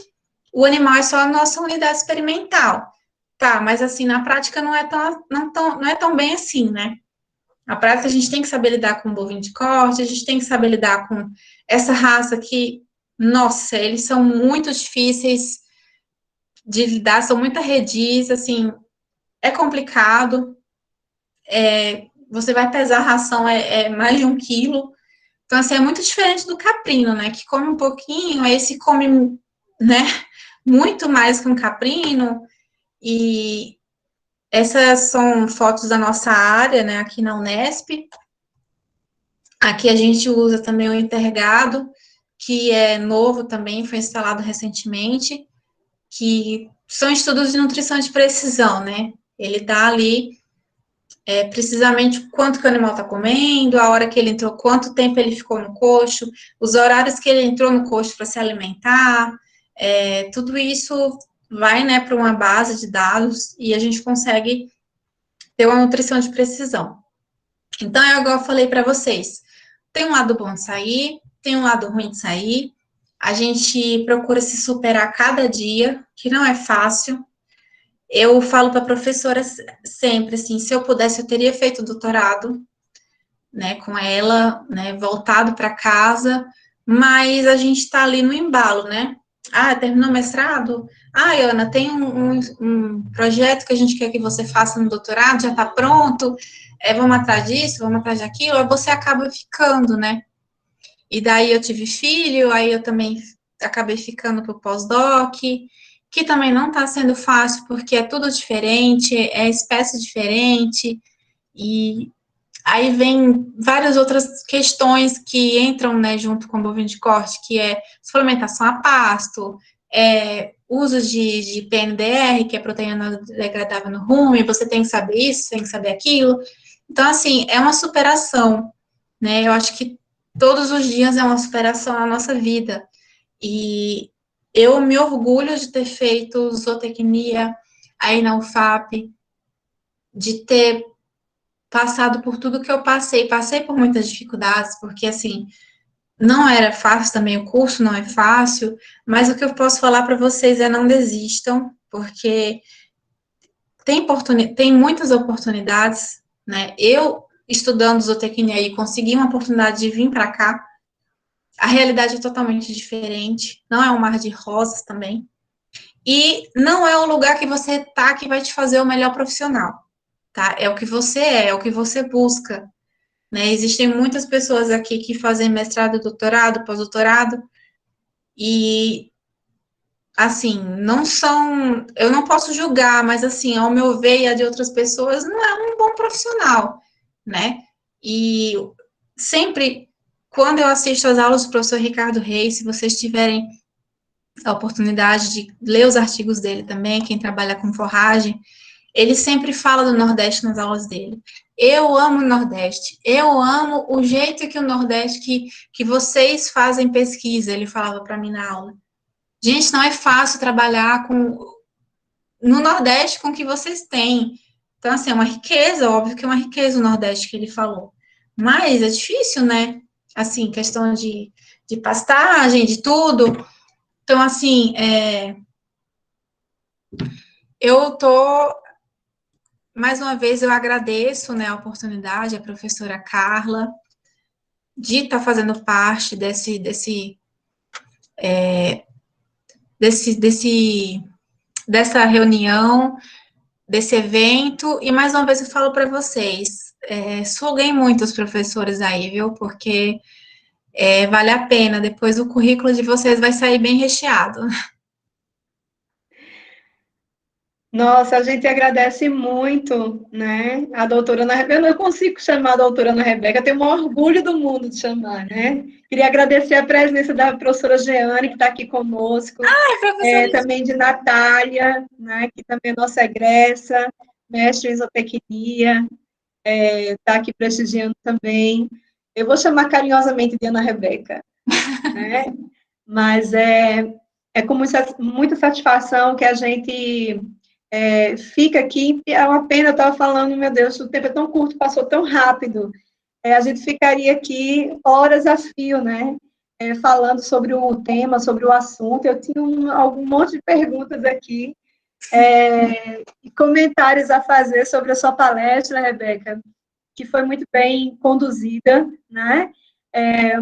Speaker 1: o animal é só a nossa unidade experimental, tá, mas assim, na prática não é tão bem assim, né? Na prática a gente tem que saber lidar com o bovino de corte, a gente tem que saber lidar com essa raça que, nossa, eles são muito difíceis de lidar, são muito arredios, assim, é complicado, você vai pesar a ração, mais de 1 quilo. Então, assim, é muito diferente do caprino, né? Que come um pouquinho, esse come, né? Muito mais que um caprino. E essas são fotos da nossa área, né? Aqui na Unesp. Aqui a gente usa também o intergado, que é novo também, foi instalado recentemente, que são estudos de nutrição de precisão, né? Ele dá ali precisamente quanto que o animal está comendo, a hora que ele entrou, quanto tempo ele ficou no coxo, os horários que ele entrou no coxo para se alimentar, tudo isso vai, né, para uma base de dados e a gente consegue ter uma nutrição de precisão. Então, é igual eu falei para vocês, tem um lado bom de sair, tem um lado ruim de sair, a gente procura se superar cada dia, que não é fácil. Eu falo para a professora sempre, assim, se eu pudesse, eu teria feito doutorado, né, com ela, né, voltado para casa, mas a gente está ali no embalo, né? Ah, terminou o mestrado? Ah, Ana, tem um projeto que a gente quer que você faça no doutorado, já está pronto, vamos atrás disso, vamos atrás daquilo, aí você acaba ficando, né? E daí eu tive filho, aí eu também acabei ficando para o pós-doc, que também não está sendo fácil, porque é tudo diferente, é espécie diferente, e aí vem várias outras questões que entram, né, junto com o bovino de corte, que é suplementação a pasto, uso de PNDR, que é proteína degradável no rumen, você tem que saber isso, tem que saber aquilo. Então, assim, é uma superação, né? Eu acho que todos os dias é uma superação na nossa vida. E eu me orgulho de ter feito zootecnia aí na UFAP, de ter passado por tudo que eu passei. Passei por muitas dificuldades, porque, assim, não era fácil também, o curso não é fácil, mas o que eu posso falar para vocês é não desistam, porque tem muitas oportunidades, né? Eu, estudando zootecnia aí, consegui uma oportunidade de vir para cá. A realidade é totalmente diferente, não é um mar de rosas também. E não é o lugar que você tá que vai te fazer o melhor profissional, tá? É o que você é o que você busca, né? Existem muitas pessoas aqui que fazem mestrado, doutorado, pós-doutorado, e assim, não são, eu não posso julgar, mas assim, ao meu ver e a de outras pessoas, não é um bom profissional, né? E sempre, quando eu assisto às aulas do professor Ricardo Reis, se vocês tiverem a oportunidade de ler os artigos dele também, quem trabalha com forragem, ele sempre fala do Nordeste nas aulas dele. Eu amo o Nordeste, eu amo o jeito que o Nordeste, que vocês fazem pesquisa, ele falava para mim na aula. Gente, não é fácil trabalhar no Nordeste com o que vocês têm. Então, assim, é uma riqueza, óbvio que é uma riqueza o Nordeste que ele falou. Mas é difícil, né? Assim, questão de pastagem, de tudo. Então, assim, eu tô. Mais uma vez, eu agradeço, né, a oportunidade, a professora Carla, de estar fazendo parte desse, dessa reunião, desse evento, e mais uma vez eu falo para vocês, suguem muito os professores aí, viu? Porque vale a pena, depois o currículo de vocês vai sair bem recheado.
Speaker 2: Nossa, a gente agradece muito, né? A doutora Ana Rebeca, eu não consigo chamar a doutora Ana Rebeca, eu tenho o maior orgulho do mundo de chamar, né? Queria agradecer a presença da professora Jeane, que está aqui conosco,
Speaker 1: Ai, professora.
Speaker 2: também de Natália, né? Que também é nossa egressa, mestre em zootecnia, está aqui prestigiando também. Eu vou chamar carinhosamente de Ana Rebeca, né? Mas é com muita satisfação que a gente fica aqui. É uma pena, eu estava falando, meu Deus, o tempo é tão curto, passou tão rápido. A gente ficaria aqui horas a fio, né? Falando sobre o tema, sobre o assunto. Eu tinha algum monte de perguntas aqui e comentários a fazer sobre a sua palestra, Rebeca, que foi muito bem conduzida, né?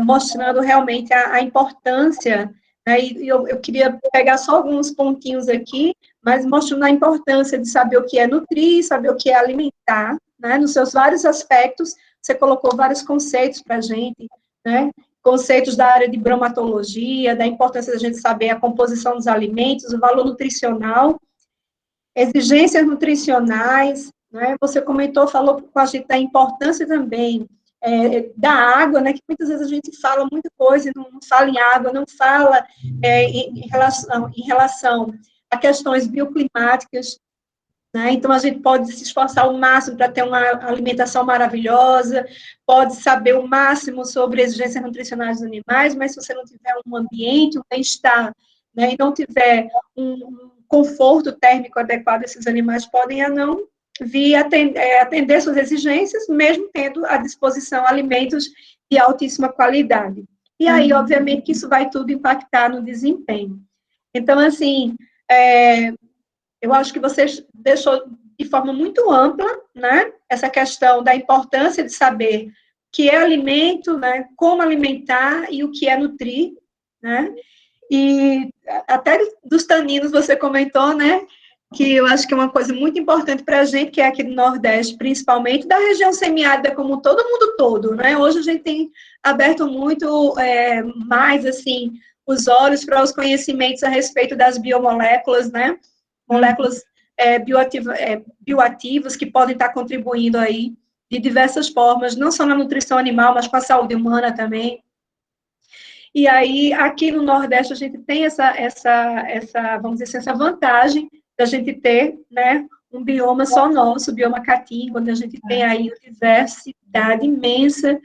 Speaker 2: Mostrando realmente a importância, né? E eu queria pegar só alguns pontinhos aqui, mas mostrando a importância de saber o que é nutrir, saber o que é alimentar, né? Nos seus vários aspectos, você colocou vários conceitos para a gente, né? Conceitos da área de bromatologia, da importância da gente saber a composição dos alimentos, o valor nutricional, exigências nutricionais, né? Você comentou, falou com a gente da importância também da água, né? Que muitas vezes a gente fala muita coisa e não fala em água, não fala em relação a questões bioclimáticas, né? Então, a gente pode se esforçar ao máximo para ter uma alimentação maravilhosa, pode saber o máximo sobre exigências nutricionais dos animais, mas se você não tiver um ambiente, um bem-estar, né, e não tiver um conforto térmico adequado, esses animais podem a não vir atender suas exigências, mesmo tendo à disposição alimentos de altíssima qualidade. E aí, obviamente, que isso vai tudo impactar no desempenho. Então, assim, eu acho que você deixou de forma muito ampla, né, essa questão da importância de saber o que é alimento, né, como alimentar e o que é nutrir, né, e até dos taninos você comentou, né, que eu acho que é uma coisa muito importante para a gente, que é aqui do Nordeste, principalmente, da região semiárida como todo mundo todo, né, hoje a gente tem aberto muito mais, assim, os olhos para os conhecimentos a respeito das biomoléculas, né, moléculas bioativas que podem estar contribuindo aí de diversas formas, não só na nutrição animal, mas com a saúde humana também. E aí, aqui no Nordeste, a gente tem vamos dizer assim, essa vantagem da gente ter, né, um bioma só nosso, o bioma Caatinga, onde a gente tem aí uma diversidade imensa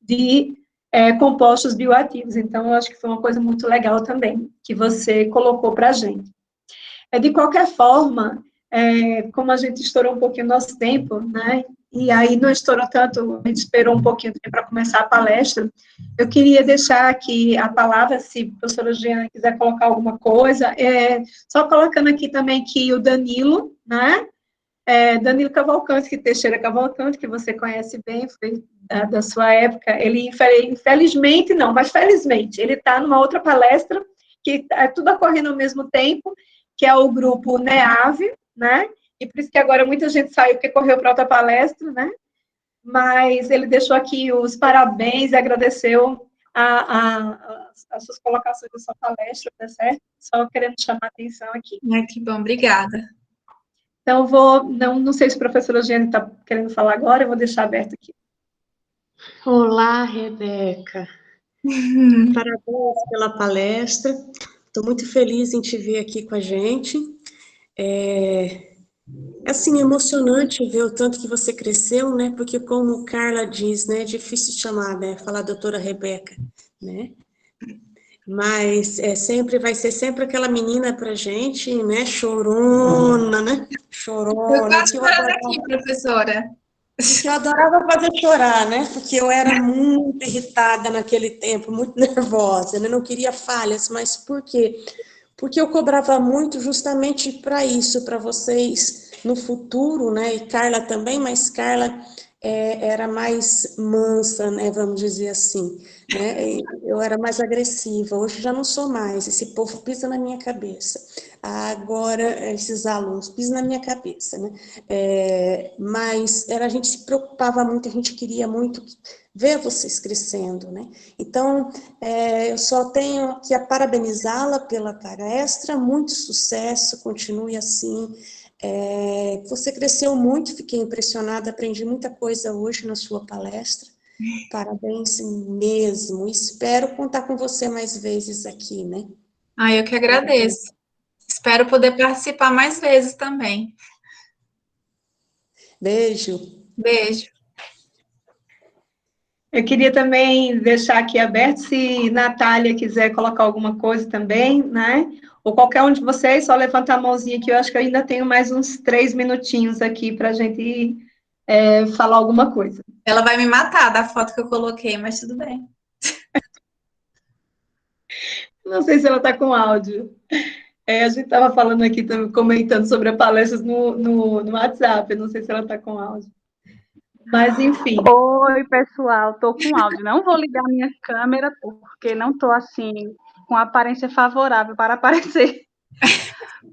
Speaker 2: de compostos bioativos. Então, eu acho que foi uma coisa muito legal também, que você colocou para a gente. De qualquer forma, como a gente estourou um pouquinho o nosso tempo, né? E aí não estourou tanto, a gente esperou um pouquinho para começar a palestra. Eu queria deixar aqui a palavra, se a professora Giana quiser colocar alguma coisa, só colocando aqui também que o Danilo, né? Danilo Cavalcante, que Teixeira Cavalcante, que você conhece bem, foi da sua época, ele, infelizmente, não, mas felizmente, ele está numa outra palestra, que é tudo ocorrendo ao mesmo tempo, que é o grupo NEAVE, né? E por isso que agora muita gente saiu porque correu para outra palestra, né? Mas ele deixou aqui os parabéns e agradeceu as suas colocações da sua palestra, tá certo? Só querendo chamar a atenção aqui.
Speaker 1: Que bom, obrigada.
Speaker 2: Então, não sei se a professora Giane está querendo falar agora, eu vou deixar aberto aqui.
Speaker 3: Olá, Rebeca. Parabéns pela palestra. Estou muito feliz em te ver aqui com a gente. Assim, emocionante ver o tanto que você cresceu, né? Porque como Carla diz, né? É difícil chamar, né? Falar doutora Rebeca, né? Mas sempre vai ser sempre aquela menina pra gente, né? Chorona, né?
Speaker 1: Eu
Speaker 3: Chorona.
Speaker 1: quase chorando aqui, professora.
Speaker 3: Que eu adorava fazer chorar, né? Porque eu era muito irritada naquele tempo, muito nervosa, né? Não queria falhas, mas por quê? Porque eu cobrava muito justamente para isso, para vocês no futuro, né? E Carla também, mas Carla era mais mansa, né? Vamos dizer assim, né? Eu era mais agressiva. Hoje já não sou mais. Esse povo pisa na minha cabeça. Agora esses alunos pisam na minha cabeça, né? Mas a gente se preocupava muito, a gente queria muito ver vocês crescendo, né? Então, eu só tenho que parabenizá-la pela palestra, muito sucesso, continue assim. Você cresceu muito, fiquei impressionada, aprendi muita coisa hoje na sua palestra. Parabéns mesmo, espero contar com você mais vezes aqui, né?
Speaker 1: Eu que agradeço. Espero poder participar mais vezes também.
Speaker 3: Beijo.
Speaker 1: Beijo.
Speaker 2: Eu queria também deixar aqui aberto, se Natália quiser colocar alguma coisa também, né? Ou qualquer um de vocês, só levantar a mãozinha que eu acho que eu ainda tenho mais uns 3 minutinhos aqui para a gente falar alguma coisa.
Speaker 1: Ela vai me matar da foto que eu coloquei, mas tudo bem.
Speaker 2: Não sei se ela está com áudio. A gente estava falando aqui, comentando sobre a palestra no WhatsApp, eu não sei se ela está com áudio. Mas, enfim.
Speaker 4: Oi, pessoal, estou com áudio. Não vou ligar minha câmera, porque não estou, assim, com aparência favorável para aparecer.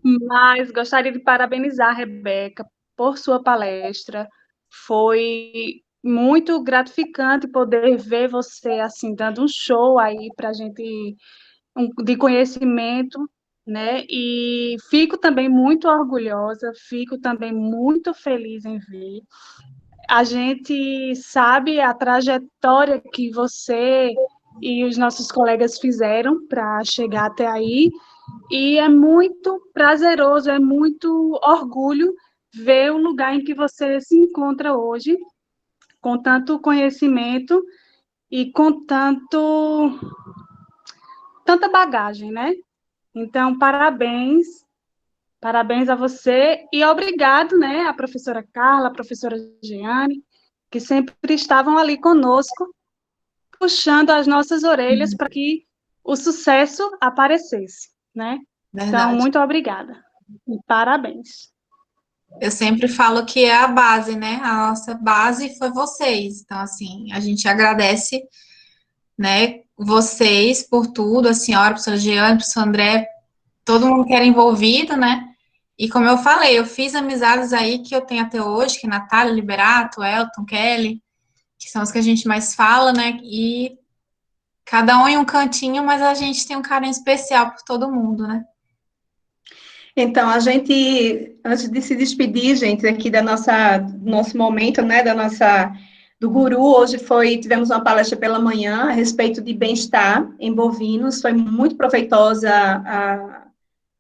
Speaker 4: Mas gostaria de parabenizar a Rebeca por sua palestra. Foi muito gratificante poder ver você, assim, dando um show aí para a gente, de conhecimento, né? E fico também muito orgulhosa, fico também muito feliz em ver. A gente sabe a trajetória que você e os nossos colegas fizeram para chegar até aí, e é muito prazeroso, é muito orgulho ver o lugar em que você se encontra hoje, com tanto conhecimento e com tanta bagagem, né? Então, parabéns. Parabéns a você e obrigado, né, à professora Carla, à professora Jeane, que sempre estavam ali conosco, puxando as nossas orelhas para que o sucesso aparecesse, né?
Speaker 1: Verdade.
Speaker 4: Então, muito obrigada e parabéns.
Speaker 1: Eu sempre falo que é a base, né? A nossa base foi vocês. Então, assim, a gente agradece, né, vocês por tudo, a senhora, a professora Jeane, o professor André, todo mundo que era envolvido, né? E como eu falei, eu fiz amizades aí que eu tenho até hoje, que é Natália, Liberato, Elton, Kelly, que são os que a gente mais fala, né? E cada um em um cantinho, mas a gente tem um carinho especial por todo mundo, né?
Speaker 2: Então, a gente, antes de se despedir, gente, aqui do nosso momento, né, do Guru, hoje tivemos uma palestra pela manhã a respeito de bem-estar em bovinos, foi muito proveitosa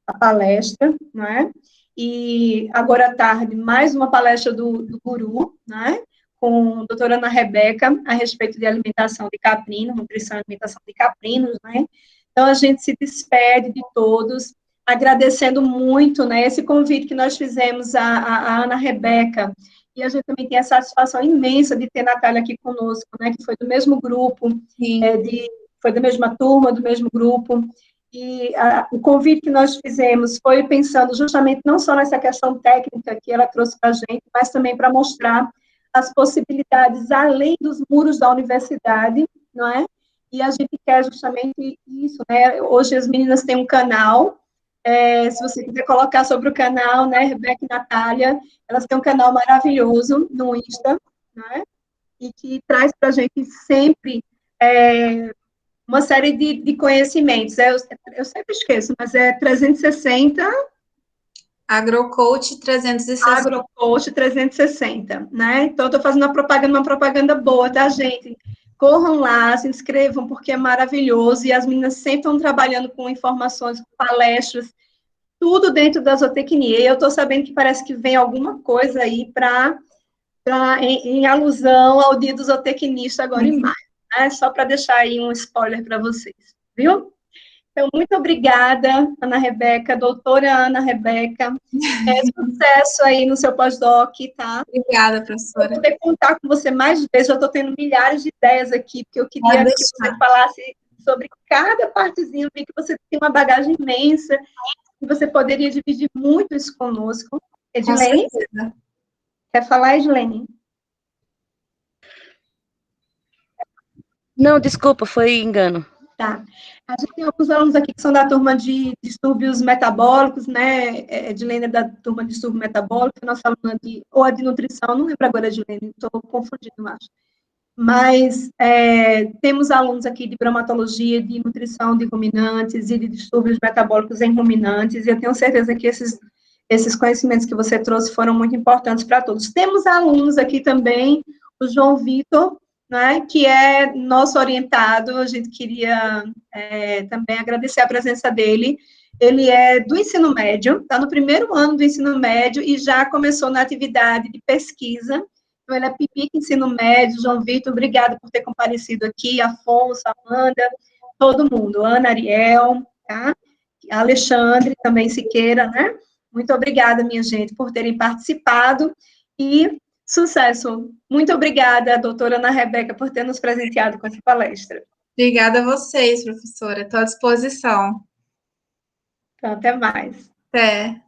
Speaker 2: a palestra, né? E agora à tarde, mais uma palestra do Guru, né? com a doutora Ana Rebeca a respeito de alimentação de caprino, nutrição e alimentação de caprinos, né? Então, a gente se despede de todos, agradecendo muito, né, esse convite que nós fizemos à Ana Rebeca, e a gente também tem a satisfação imensa de ter a Natália aqui conosco, né, que foi do mesmo grupo, foi da mesma turma, do mesmo grupo, e o convite que nós fizemos foi pensando justamente não só nessa questão técnica que ela trouxe para a gente, mas também para mostrar as possibilidades além dos muros da universidade, não é? E a gente quer justamente isso, né? Hoje as meninas têm um canal, se você quiser colocar sobre o canal, né, Rebeca e Natália, elas têm um canal maravilhoso no Insta, né? E que traz para a gente sempre uma série de conhecimentos. Eu sempre esqueço, mas é 360...
Speaker 1: Agrocoach 360.
Speaker 2: Agrocoach 360, né? Então, eu estou fazendo uma propaganda boa, tá, gente? Corram lá, se inscrevam, porque é maravilhoso, e as meninas sempre estão trabalhando com informações, com palestras, tudo dentro da zootecnia. E eu estou sabendo que parece que vem alguma coisa aí em alusão ao dia do zootecnista agora em maio, né? Só para deixar aí um spoiler para vocês, viu? Então, muito obrigada, Ana Rebeca, doutora Ana Rebeca. Sucesso aí no seu pós-doc, tá?
Speaker 1: Obrigada, professora.
Speaker 2: Vou poder contar com você mais vezes, já estou tendo milhares de ideias aqui, porque eu queria que você falasse sobre cada partezinha, vi que você tem uma bagagem imensa, e você poderia dividir muito isso conosco. Edilene? Quer falar, Edilene?
Speaker 5: Não, desculpa, foi engano.
Speaker 2: Tá. A gente tem alguns alunos aqui que são da turma de distúrbios metabólicos, né? Edilene é da turma de distúrbio metabólico, nossa aluna ou a de nutrição, não lembro agora, Edilene, estou confundindo, acho. Mas temos alunos aqui de bromatologia, de nutrição de ruminantes e de distúrbios metabólicos em ruminantes, e eu tenho certeza que esses conhecimentos que você trouxe foram muito importantes para todos. Temos alunos aqui também, o João Vitor, né, que é nosso orientado, a gente queria também agradecer a presença dele. Ele é do ensino médio, está no primeiro ano do ensino médio e já começou na atividade de pesquisa. Então, ele é PIBIC Ensino Médio. João Vitor, obrigada por ter comparecido aqui, Afonso, Amanda, todo mundo, Ana, Ariel, tá? Alexandre, também Siqueira, né? Muito obrigada, minha gente, por terem participado e sucesso. Muito obrigada, doutora Ana Rebeca, por ter nos presenteado com essa palestra.
Speaker 1: Obrigada a vocês, professora. Estou à disposição.
Speaker 2: Então, até mais.
Speaker 1: Até.